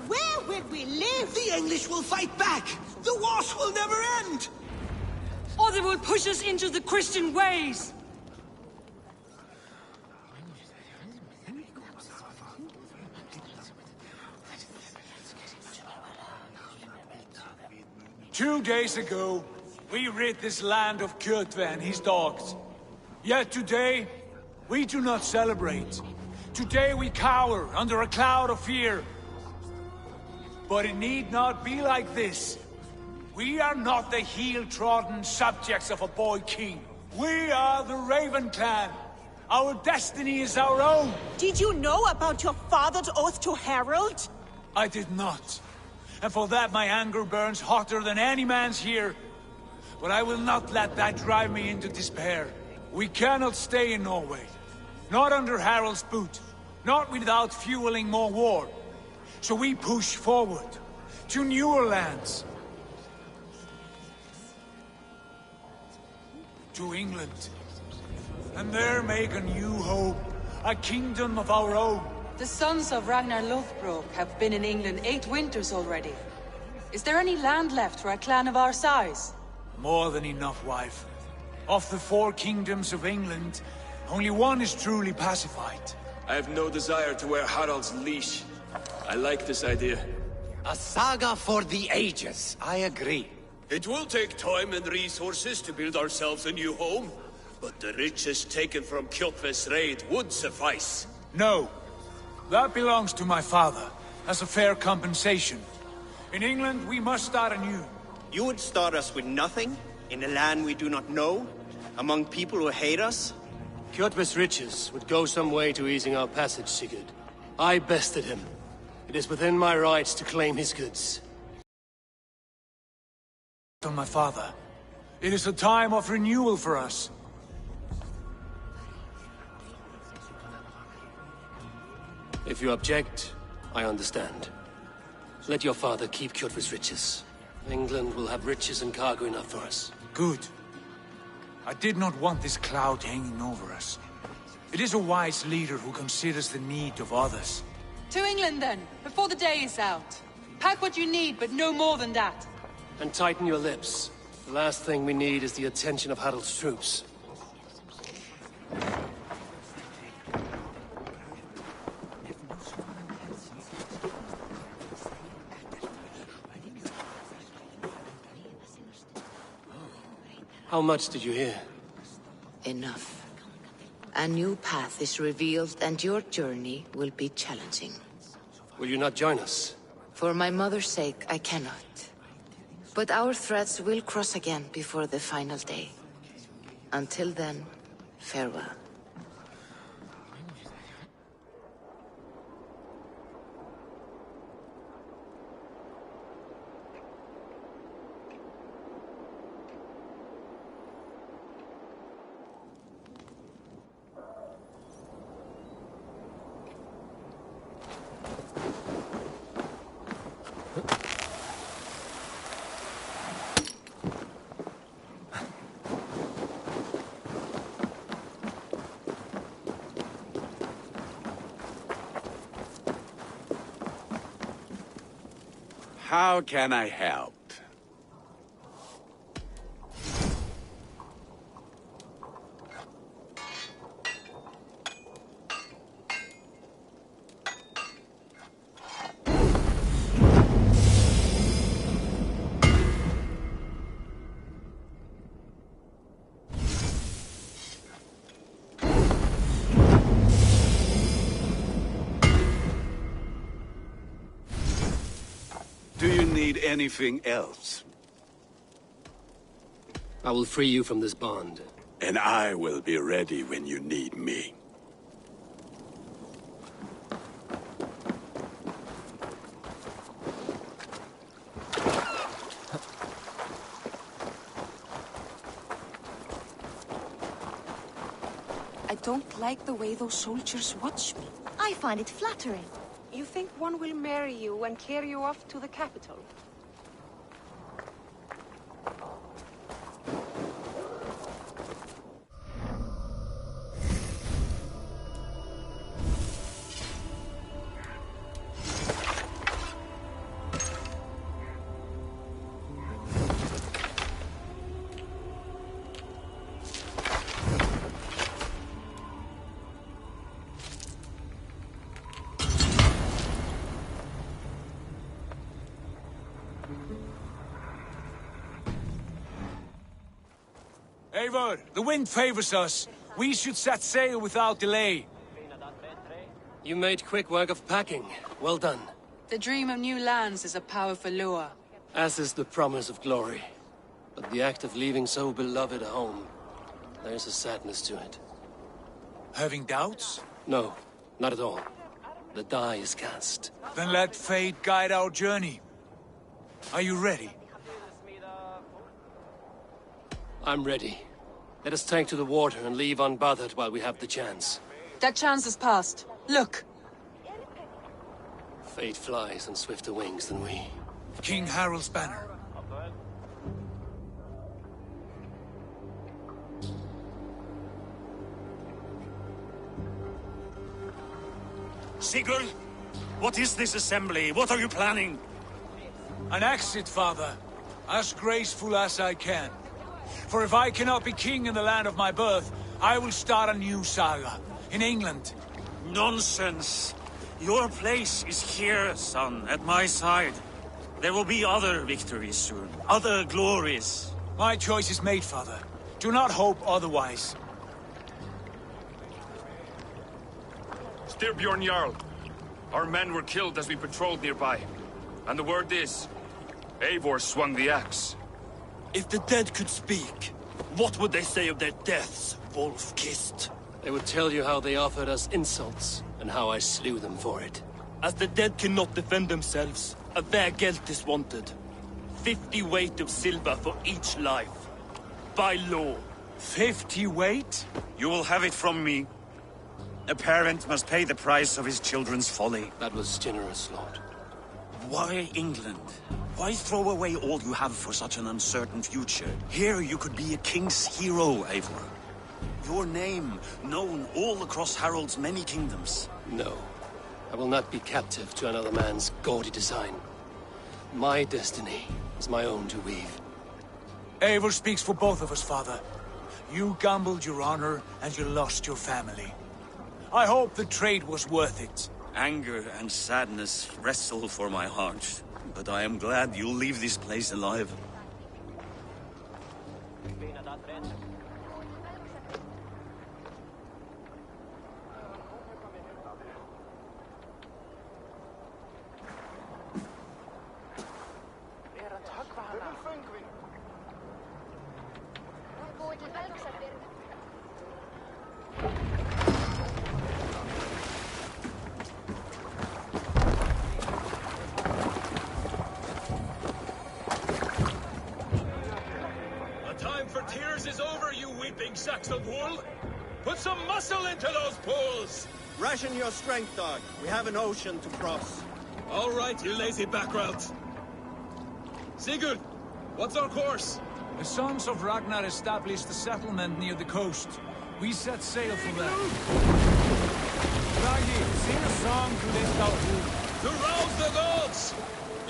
Where will we live? The English will fight back! The wars will never end! Or they will push us into the Christian ways! 2 days ago, we rid this land of Kjotve and his dogs. Yet today, we do not celebrate. Today we cower under a cloud of fear. But it need not be like this. We are not the heel-trodden subjects of a boy king. We are the Raven clan. Our destiny is our own. Did you know about your father's oath to Harold? I did not. And for that my anger burns hotter than any man's here. But I will not let that drive me into despair. We cannot stay in Norway. Not under Harald's boot. Not without fueling more war. So we push forward. To newer lands. To England. And there make a new home. A kingdom of our own. The sons of Ragnar Lothbrok have been in England 8 winters already. Is there any land left for a clan of our size? More than enough, wife. Of the 4 kingdoms of England, only one is truly pacified. I have no desire to wear Harald's leash. I like this idea. A saga for the ages, I agree. It will take time and resources to build ourselves a new home, but the riches taken from Kjotve's raid would suffice. No. That belongs to my father, as a fair compensation. In England, we must start anew. You would start us with nothing? In a land we do not know? Among people who hate us? Kjotve's riches would go some way to easing our passage, Sigurd. I bested him. It is within my rights to claim his goods. From my father. It is a time of renewal for us. If you object, I understand. Let your father keep Kjotve's riches. England will have riches and cargo enough for us. Good. I did not want this cloud hanging over us. It is a wise leader who considers the need of others. To England then, before the day is out. Pack what you need, but no more than that. And tighten your lips. The last thing we need is the attention of Harald's troops. How much did you hear? Enough. A new path is revealed, and your journey will be challenging. Will you not join us? For my mother's sake, I cannot. But our threads will cross again before the final day. Until then, farewell. How can I help? Do you need anything else? I will free you from this bond. And I will be ready when you need me. I don't like the way those soldiers watch me. I find it flattering. You think one will marry you and carry you off to the capital? Eivor, the wind favors us. We should set sail without delay. You made quick work of packing. Well done. The dream of new lands is a powerful lure. As is the promise of glory. But the act of leaving so beloved a home, there's a sadness to it. Having doubts? No, not at all. The die is cast. Then let fate guide our journey. Are you ready? I'm ready. Let us take to the water and leave unbothered while we have the chance. That chance is past. Look! Fate flies on swifter wings than we. King Harald's banner. Sigurd! What is this assembly? What are you planning? An exit, father. As graceful as I can. For if I cannot be king in the land of my birth, I will start a new saga. In England. Nonsense! Your place is here, son, at my side. There will be other victories soon. Other glories. My choice is made, father. Do not hope otherwise. Styrbjorn Jarl. Our men were killed as we patrolled nearby. And the word is, Eivor swung the axe. If the dead could speak, what would they say of their deaths, wolf-kissed? They would tell you how they offered us insults, and how I slew them for it. As the dead cannot defend themselves, a vergelt is wanted. 50 weight of silver for each life. By law. 50 weight? You will have it from me. A parent must pay the price of his children's folly. That was generous, Lord. Why England? Why throw away all you have for such an uncertain future? Here you could be a king's hero, Eivor. Your name known all across Harald's many kingdoms. No. I will not be captive to another man's gaudy design. My destiny is my own to weave. Eivor speaks for both of us, father. You gambled your honor, and you lost your family. I hope the trade was worth it. Anger and sadness wrestle for my heart. But I am glad you'll leave this place alive. Sacks of wool? Put some muscle into those pulls! Ration your strength, dog. We have an ocean to cross. All right, you lazy backroutes. Sigurd, what's our course? The sons of Ragnar established a settlement near the coast. We set sail for them. Raggi, sing a song to lift our mood. To rouse the gods!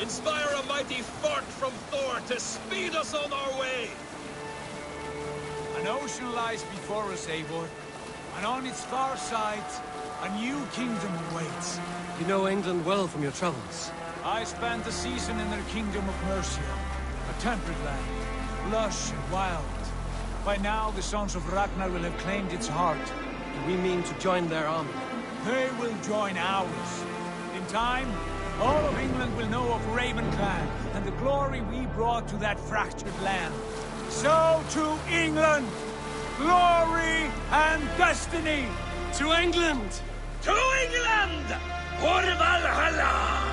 Inspire a mighty fart from Thor to speed us on our way! An ocean lies before us, Eivor, and on its far sides, a new kingdom awaits. You know England well from your travels. I spent a season in their kingdom of Mercia, a temperate land, lush and wild. By now, the sons of Ragnar will have claimed its heart. Do we mean to join their army? They will join ours. In time, all of England will know of Raven Clan and the glory we brought to that fractured land. So to England, glory and destiny! To England! To England! For Valhalla!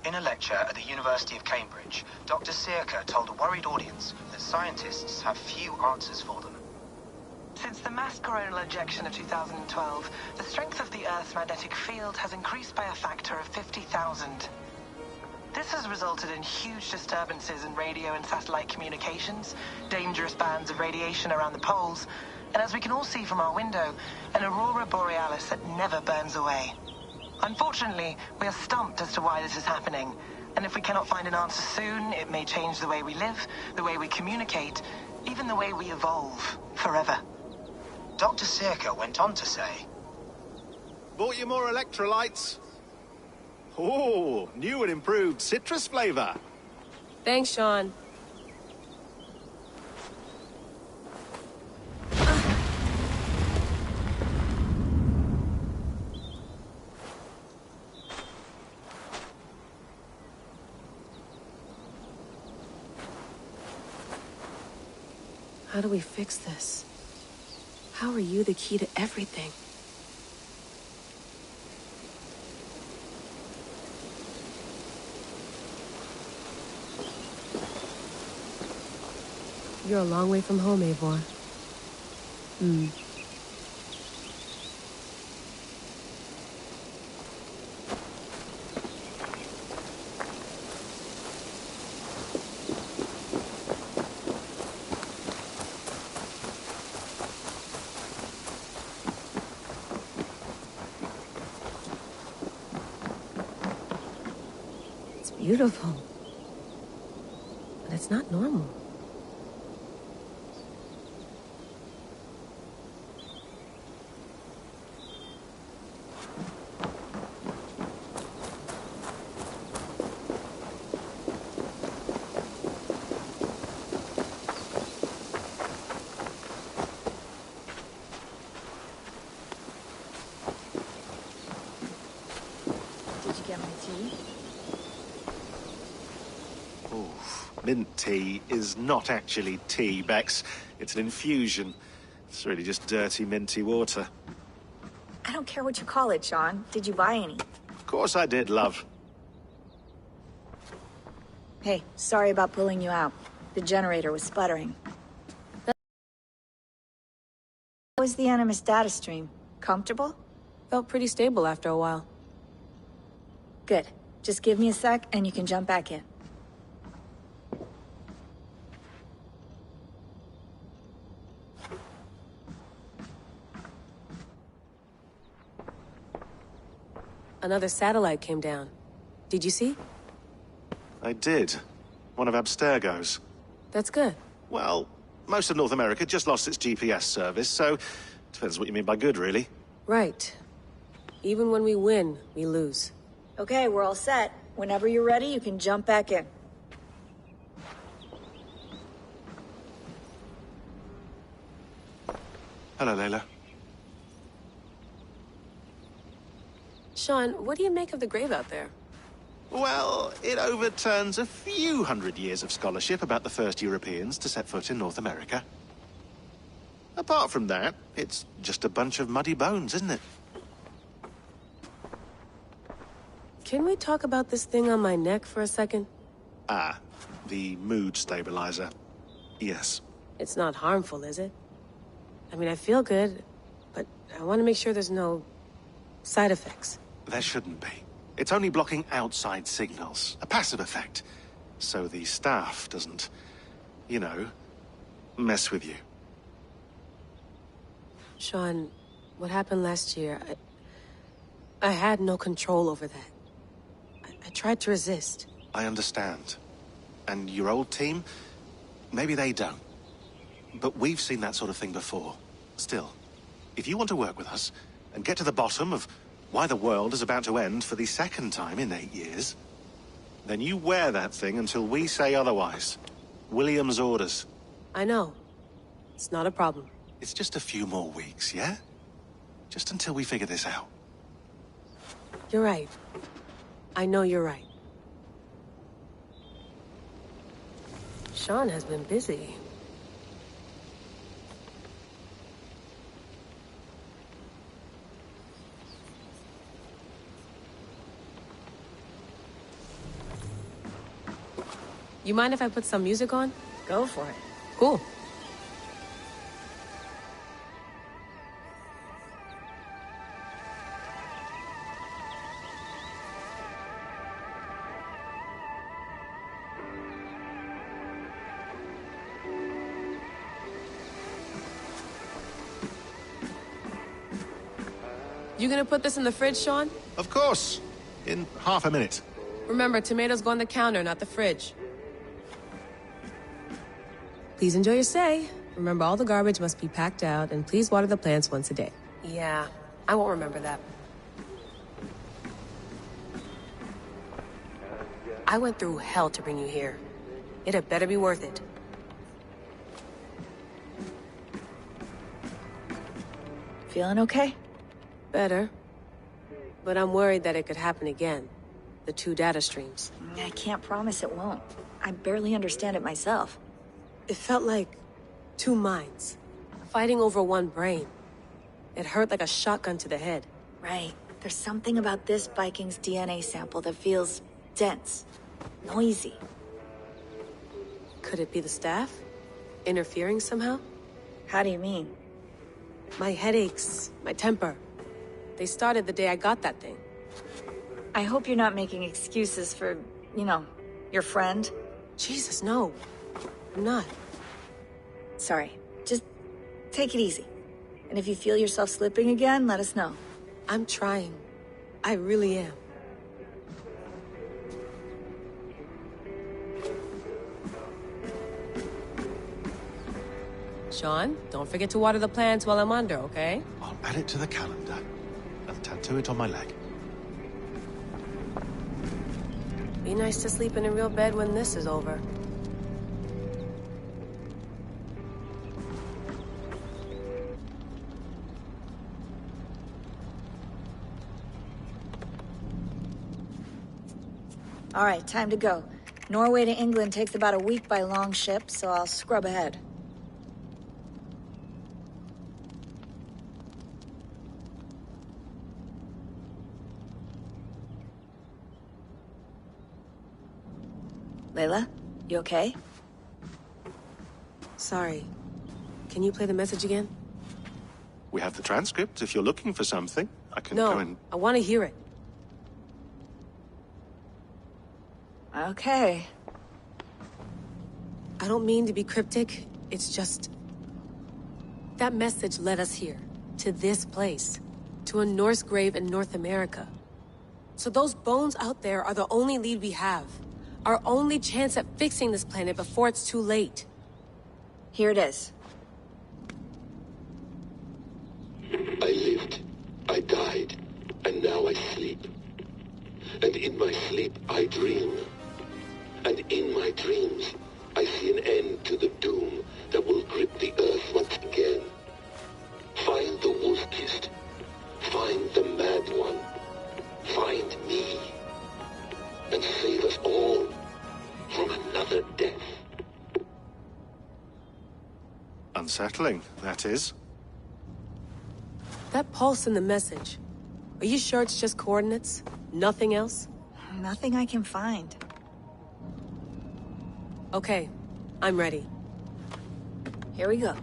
In a lecture at the University of Cambridge, Dr. Circa told a worried audience that scientists have few answers for them. Since the mass coronal ejection of 2012, the strength of the Earth's magnetic field has increased by a factor of 50,000. This has resulted in huge disturbances in radio and satellite communications, dangerous bands of radiation around the poles, and as we can all see from our window, an aurora borealis that never burns away. Unfortunately, we are stumped as to why this is happening, and if we cannot find an answer soon, it may change the way we live, the way we communicate, even the way we evolve, forever. Dr. Circa went on to say, "Bought you more electrolytes? Oh, new and improved citrus flavor." Thanks, Sean. How do we fix this? How are you the key to everything? You're a long way from home, Eivor. Beautiful. But it's not normal. get my tea? Oof. Mint tea is not actually tea, Bex. It's an infusion. It's really just dirty, minty water. I don't care what you call it, Sean. Did you buy any? Of course I did, love. Hey, sorry about pulling you out. The generator was sputtering. How was the Animus data stream? Comfortable? Felt pretty stable after a while. Good. Just give me a sec and you can jump back in. Another satellite came down. Did you see? I did. One of Abstergo's. That's good. Well, most of North America just lost its GPS service, so depends what you mean by good, really. Right. Even when we win, we lose. Okay, we're all set. Whenever you're ready, you can jump back in. Hello, Layla. Sean, what do you make of the grave out there? Well, it overturns a few hundred years of scholarship about the first Europeans to set foot in North America. Apart from that, it's just a bunch of muddy bones, isn't it? Can we talk about this thing on my neck for a second? Ah, the mood stabilizer. Yes. It's not harmful, is it? I mean, I feel good, but I want to make sure there's no side effects. There shouldn't be. It's only blocking outside signals, a passive effect. So the staff doesn't, you know, mess with you. Sean, what happened last year, I had no control over that. I tried to resist. I understand. And your old team, maybe they don't. But we've seen that sort of thing before. Still, if you want to work with us and get to the bottom of why the world is about to end for the second time in 8 years, then you wear that thing until we say otherwise. William's orders. I know. It's not a problem. It's just a few more weeks, yeah? Just until we figure this out. You're right. I know you're right. Sean has been busy. You mind if I put some music on? Go for it. Cool. You gonna put this in the fridge, Sean? Of course. In half a minute. Remember, tomatoes go on the counter, not the fridge. Please enjoy your stay. Remember, all the garbage must be packed out, and please water the plants once a day. Yeah, I won't remember that. I went through hell to bring you here. It had better be worth it. Feeling okay? Better. But I'm worried that it could happen again. The 2 data streams. I can't promise it won't. I barely understand it myself. It felt like 2 minds, fighting over 1 brain. It hurt like a shotgun to the head. Right. There's something about this Viking's DNA sample that feels dense, noisy. Could it be the staff? Interfering somehow? How do you mean? My headaches, my temper. They started the day I got that thing. I hope you're not making excuses for, you know, your friend. Jesus, no. I'm not. Sorry. Just take it easy. And if you feel yourself slipping again, let us know. I'm trying. I really am. Sean, don't forget to water the plants while I'm under, okay? I'll add it to the calendar and tattoo it on my leg. Be nice to sleep in a real bed when this is over. All right, time to go. Norway to England takes about a week by long ship, so I'll scrub ahead. Layla, you okay? Sorry. Can you play the message again? We have the transcript. If you're looking for something, I can No, go and... I want to hear it. Okay. I don't mean to be cryptic. It's just... that message led us here. To this place. To a Norse grave in North America. So those bones out there are the only lead we have. Our only chance at fixing this planet before it's too late. Here it is. I lived, I died, and now I sleep. And in my sleep I dream. And in my dreams I see an end to the doom that will grip the earth once again. Find the wolf-kissed. Find the mad one. Find me. And save us all from another death. Unsettling, that is. That pulse in the message. Are you sure it's just coordinates? Nothing else? Nothing I can find. Okay, I'm ready. Here we go.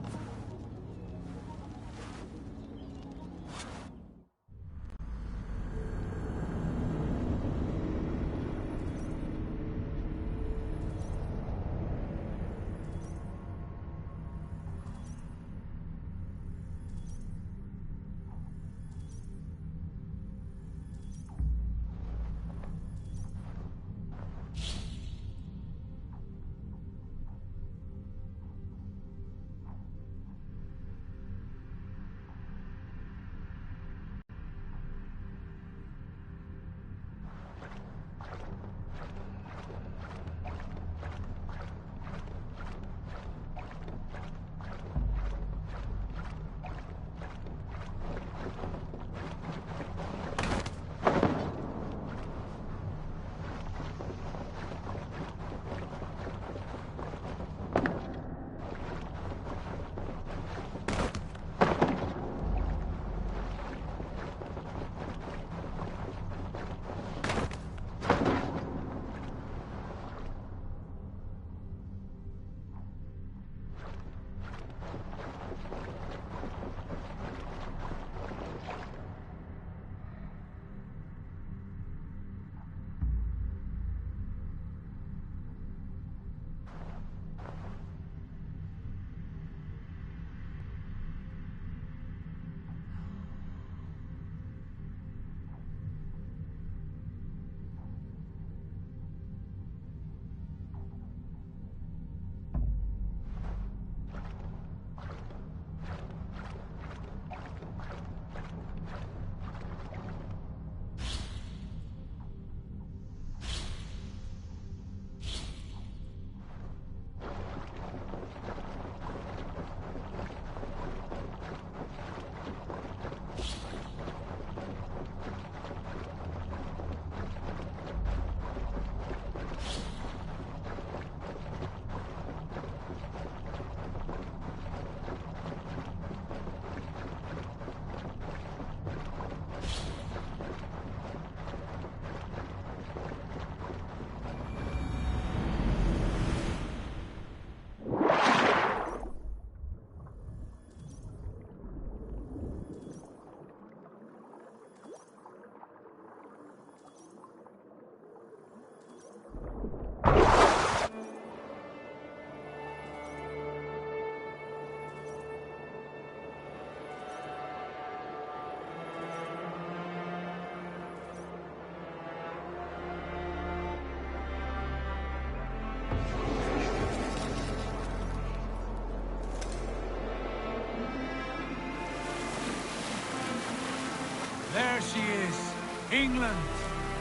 There she is. England,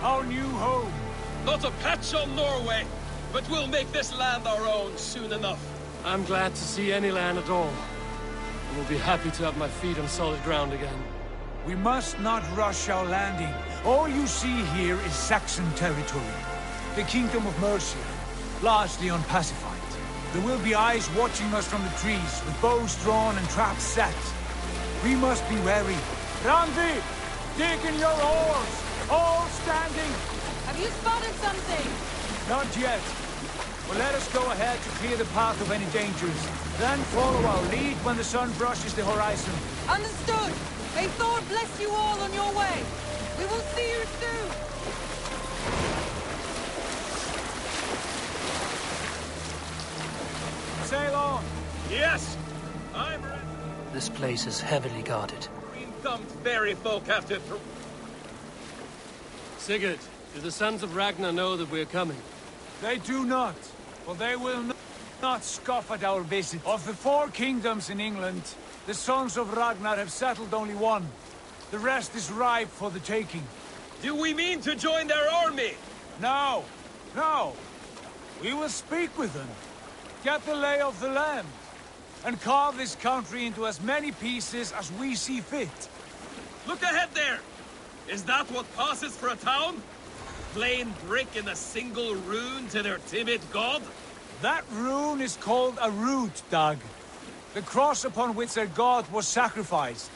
our new home. Not a patch on Norway, but we'll make this land our own soon enough. I'm glad to see any land at all. I will be happy to have my feet on solid ground again. We must not rush our landing. All you see here is Saxon territory. the Kingdom of Mercia, largely unpacified. There will be eyes watching us from the trees, with bows drawn and traps set. We must be wary. Randi! Dig in your oars! All standing! Have you spotted something? Not yet. But let us go ahead to clear the path of any dangers. Then follow our lead when the sun brushes the horizon. Understood! May Thor bless you all on your way! We will see you soon! Sail on! Yes! I'm ready. This place is heavily guarded. Green-thumbed fairy folk have to... Sigurd, do the sons of Ragnar know that we're coming? They do not, for they will not scoff at our visit. Of the 4 kingdoms in England, the sons of Ragnar have settled only one. The rest is ripe for the taking. Do we mean to join their army? No, no. We will speak with them, get the lay of the land, and carve this country into as many pieces as we see fit. Look ahead there! Is that what passes for a town? Plain brick in a single rune to their timid god? That rune is called a root, Dag. The cross upon which their god was sacrificed.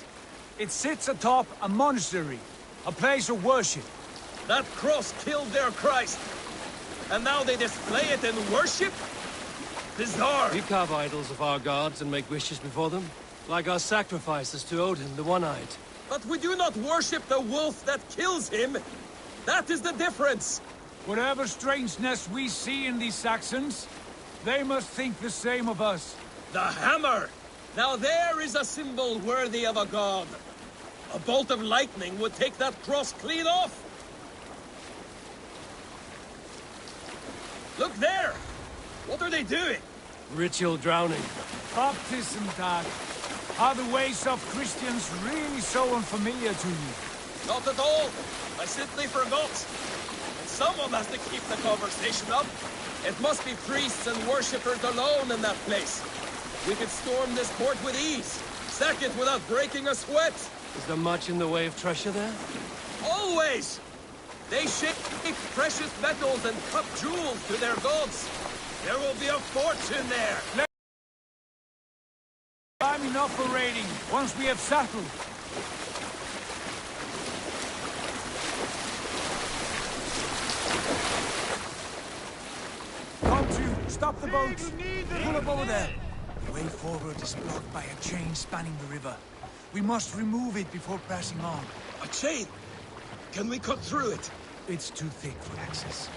It sits atop a monastery, a place of worship. That cross killed their Christ, and now they display it in worship? Bizarre! We carve idols of our gods and make wishes before them, like our sacrifices to Odin, the One-Eyed. But we do not worship the wolf that kills him! That is the difference! Whatever strangeness we see in these Saxons, they must think the same of us. The hammer! Now there is a symbol worthy of a god. A bolt of lightning would take that cross clean off! Look there! What are they doing? Ritual drowning. Baptism, Dag. Are the ways of Christians really so unfamiliar to you? Not at all. I simply forgot. And someone has to keep the conversation up. It must be priests and worshippers alone in that place. We could storm this port with ease. Sack it without breaking a sweat. Is there much in the way of treasure there? Always! They shape precious metals and cut jewels to their gods. There will be a fortune there. Time enough for raiding, once we have settled. Come to, stop the boats. Pull up over there. The way forward is blocked by a chain spanning the river. We must remove it before pressing on. A chain? Can we cut through it? It's too thick for access.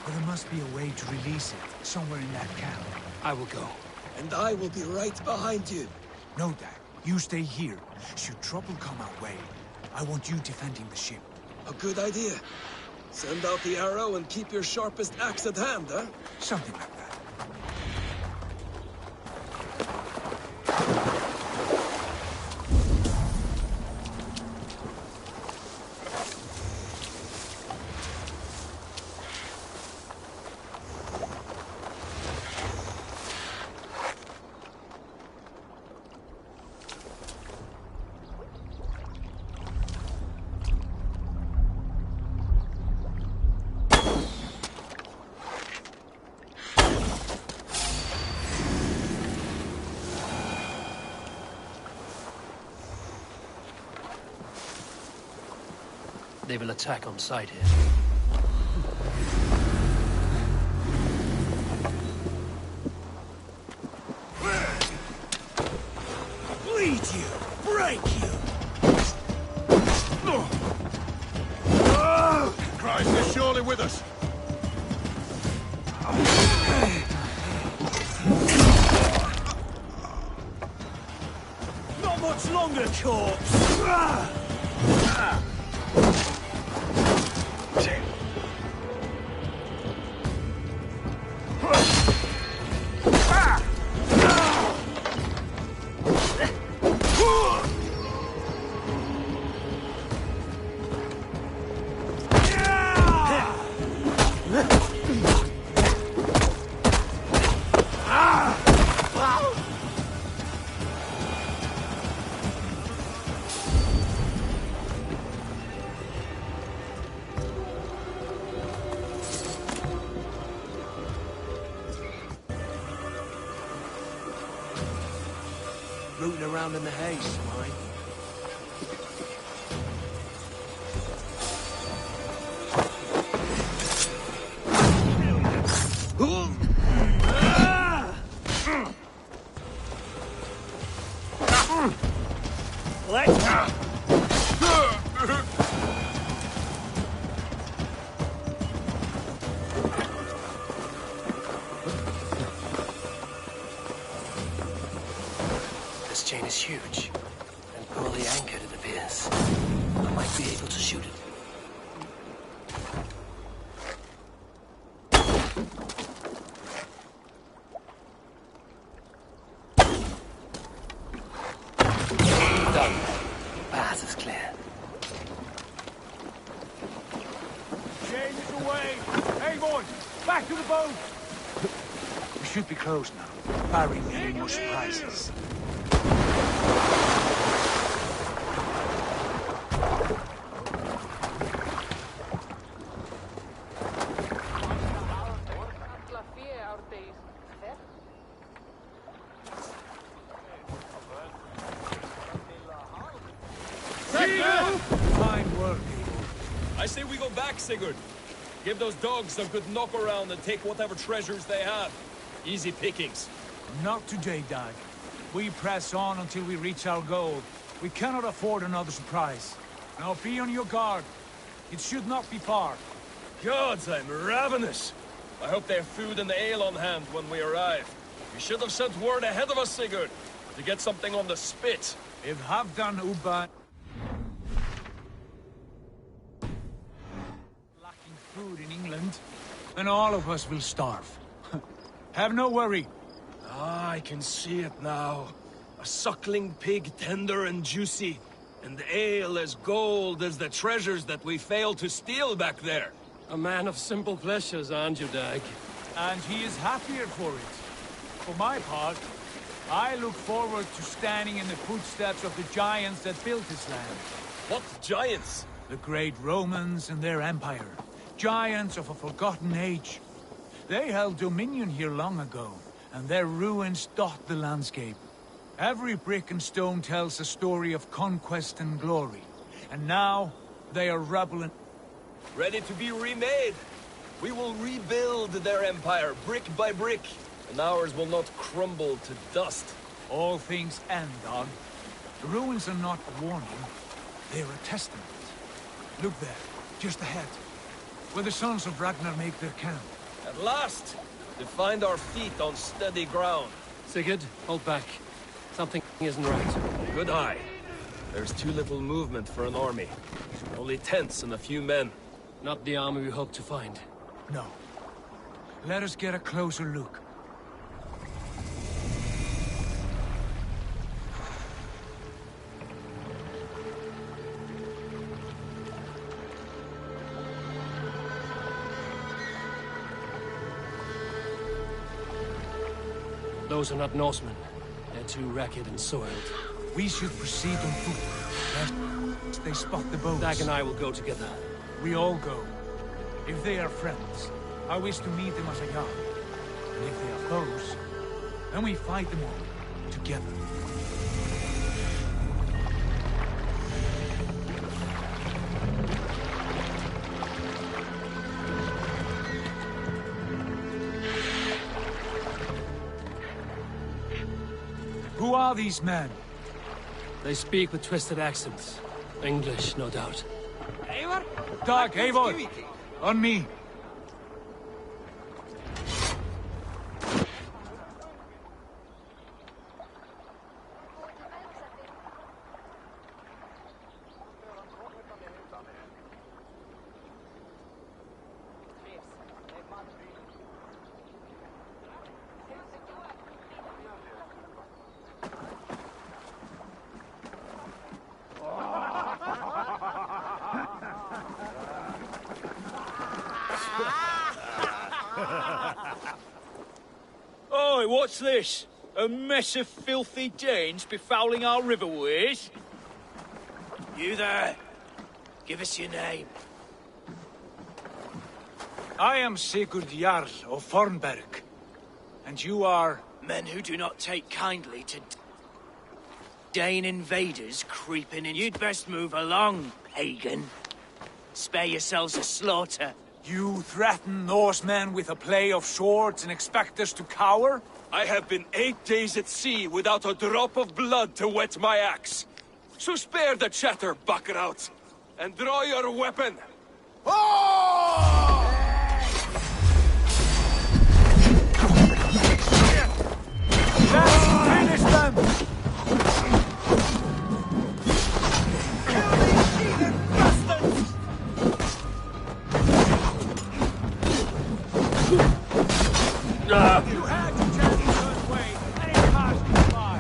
But there must be a way to release it, somewhere in that camp. I will go. And I will be right behind you. No, Dad. You stay here. Should trouble come our way, I want you defending the ship. A good idea. Send out the arrow and keep your sharpest axe at hand, huh? Something like that. They will attack on sight here. Bleed you! Break you! Christ is surely with us! Not much longer, corpse! rooting around in the hay, swine. This chain is huge and poorly anchored, it appears. I might be able to shoot it. Done. Path is clear. Chain is away! Eivor, back to the boat! We should be close now, barring any more surprises. Fine work, Eivor. I say we go back, Sigurd. Give those dogs a good knock around and take whatever treasures they have. Easy pickings. Not today, Dag. We press on until we reach our goal. We cannot afford another surprise. Now be on your guard. It should not be far. Gods, I'm ravenous. I hope they have food and ale on hand when we arrive. You should have sent word ahead of us, Sigurd, to get something on the spit. If Halfdan Uba lacking food in England, then all of us will starve. Have no worry. Ah, I can see it now. A suckling pig, tender and juicy, and ale as gold as the treasures that we failed to steal back there. A man of simple pleasures, aren't you, Dag? And he is happier for it. For my part, I look forward to standing in the footsteps of the giants that built this land. What giants? The great Romans and their empire. Giants of a forgotten age. They held dominion here long ago, and their ruins dot the landscape. Every brick and stone tells a story of conquest and glory. And now, they are rubble and... Ready to be remade. We will rebuild their empire, brick by brick, and ours will not crumble to dust. All things end, Dog. The ruins are not a warning. They are a testament. Look there, just ahead, where the sons of Ragnar make their camp. At last, to find our feet on steady ground. Sigurd, hold back. Something isn't right. Good eye. There's too little movement for an army. Only tents and a few men. Not the army we hoped to find. No. Let us get a closer look. Those are not Norsemen. They're too ragged and soiled. We should proceed on foot. Lest they spot the boats. Dag and I will go together. We all go. If they are friends, I wish to meet them as a yard. And if they are foes, then we fight them all, together. Who are these men? They speak with twisted accents. English, no doubt. Eivor? Dag, Eivor! On me! Oi, what's this? A mess of filthy Danes befouling our riverways? You there! Give us your name. I am Sigurd Jarl of Fornberg. And you are... Men who do not take kindly to... Dane invaders creeping in. You'd best move along, pagan. Spare yourselves a slaughter. You threaten Norsemen with a play of swords and expect us to cower? I have been 8 days at sea without a drop of blood to wet my axe. So spare the chatter, buckerouts, and draw your weapon. Let's finish them! You had to turn the third way, and it passed you by.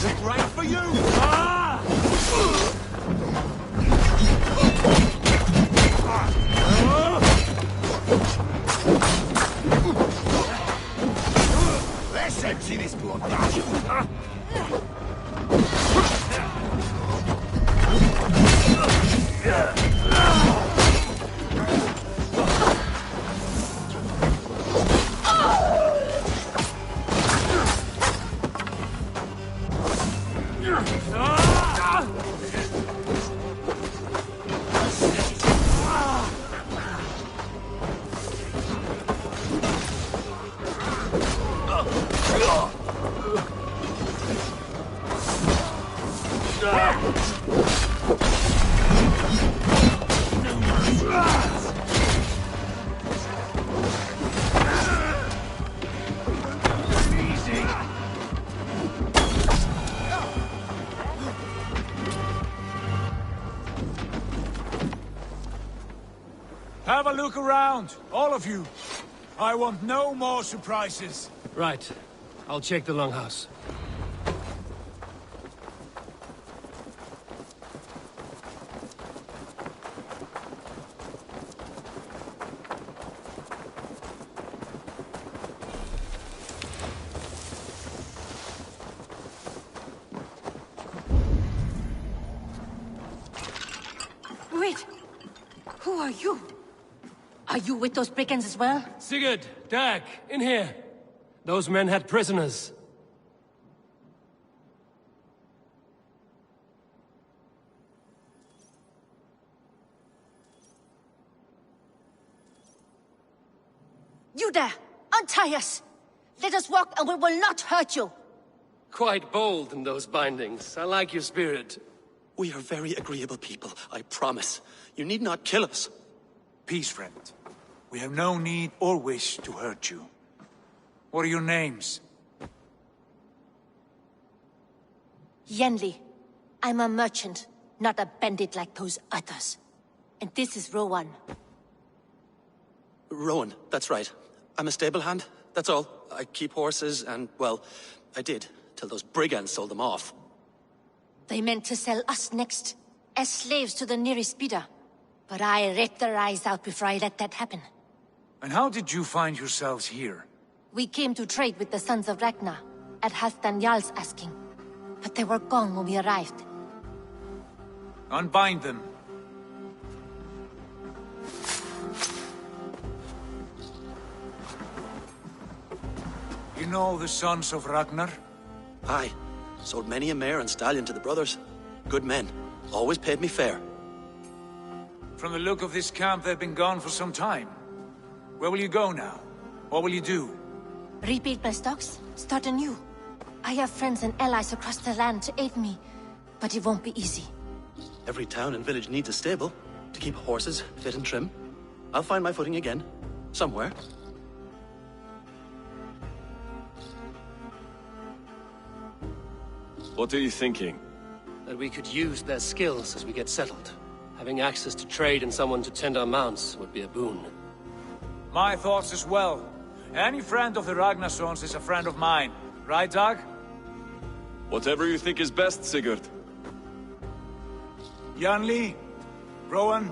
Look right for you! Let's empty this bloodbath. Have a look around, all of you. I want no more surprises. Right. I'll check the longhouse. Wait! Who are you? Are you with those brigands as well? Sigurd, Dag, in here. Those men had prisoners. You there! Untie us! Let us walk and we will not hurt you! Quite bold in those bindings. I like your spirit. We are very agreeable people, I promise. You need not kill us. Peace, friend. We have no need or wish to hurt you. What are your names? Yenli. I'm a merchant, not a bandit like those others. And this is Rowan. Rowan, that's right. I'm a stable hand, that's all. I keep horses and, well, I did, till those brigands sold them off. They meant to sell us next, as slaves to the nearest bidder. But I ripped their eyes out before I let that happen. And how did you find yourselves here? We came to trade with the Sons of Ragnar, at Halfdan Jarl's asking. But they were gone when we arrived. Unbind them. You know the Sons of Ragnar? Aye. Sold many a mare and stallion to the brothers. Good men. Always paid me fair. From the look of this camp, they've been gone for some time. Where will you go now? What will you do? Rebuild my stocks, start anew. I have friends and allies across the land to aid me, but it won't be easy. Every town and village needs a stable to keep horses fit and trim. I'll find my footing again. Somewhere. What are you thinking? That we could use their skills as we get settled. Having access to trade and someone to tend our mounts would be a boon. My thoughts as well. Any friend of the Ragnarsons is a friend of mine. Right, Dag? Whatever you think is best, Sigurd. Janli, Rowan,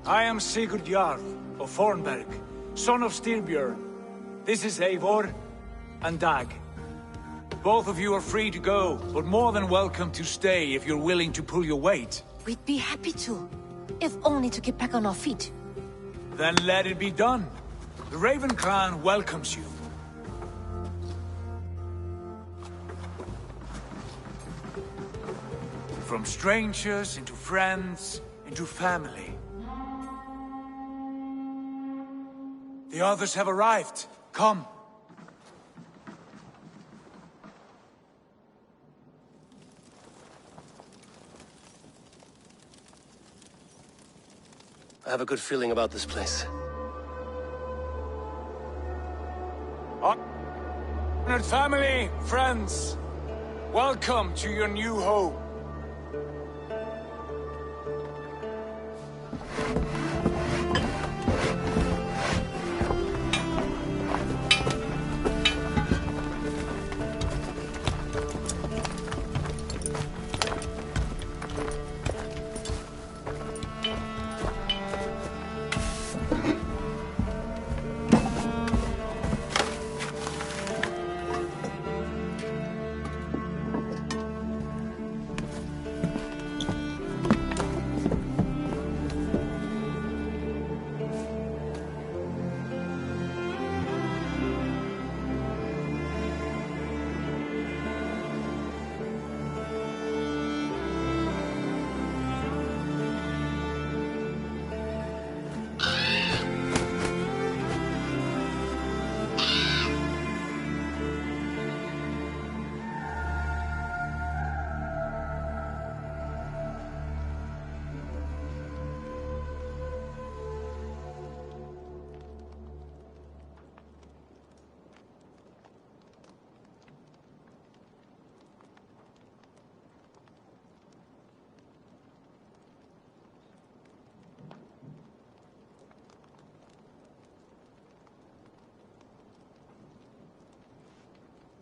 I am Sigurd Jarl of Fornberg, son of Styrbjörn. This is Eivor and Dag. Both of you are free to go, but more than welcome to stay if you're willing to pull your weight. We'd be happy to, if only to get back on our feet. Then let it be done. The Raven Clan welcomes you. From strangers into friends, into family. The others have arrived. Come. I have a good feeling about this place. Honored family, friends, welcome to your new home.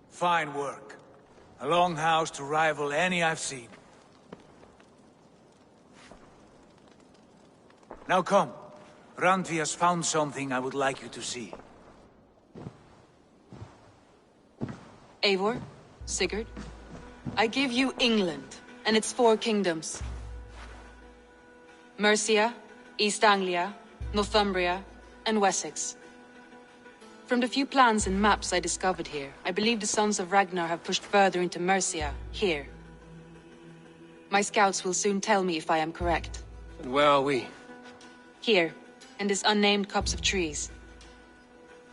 Fine work. A longhouse to rival any I've seen. Now come. Randvi has found something I would like you to see. Eivor, Sigurd, I give you England and its 4 kingdoms. Mercia, East Anglia, Northumbria, and Wessex. From the few plans and maps I discovered here, I believe the Sons of Ragnar have pushed further into Mercia, here. My scouts will soon tell me if I am correct. And where are we? Here, in this unnamed copse of trees.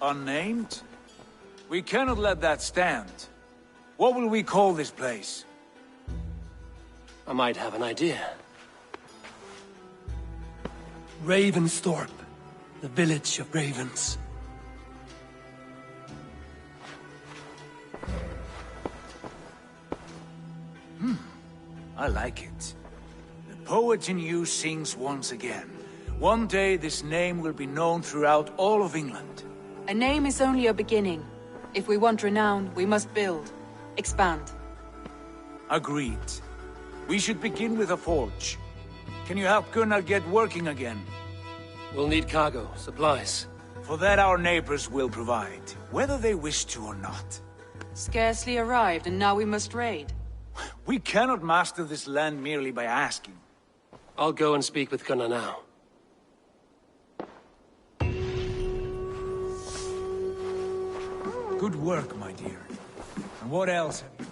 Unnamed? We cannot let that stand. What will we call this place? I might have an idea. Ravensthorpe, the village of ravens. I like it. The poet in you sings once again. One day this name will be known throughout all of England. A name is only a beginning. If we want renown, we must build, expand. Agreed. We should begin with a forge. Can you help Gunnar get working again? We'll need cargo, supplies. For that our neighbors will provide, whether they wish to or not. Scarcely arrived, and now we must raid. We cannot master this land merely by asking. I'll go and speak with Gunnar now. Good work, my dear. And what else have you...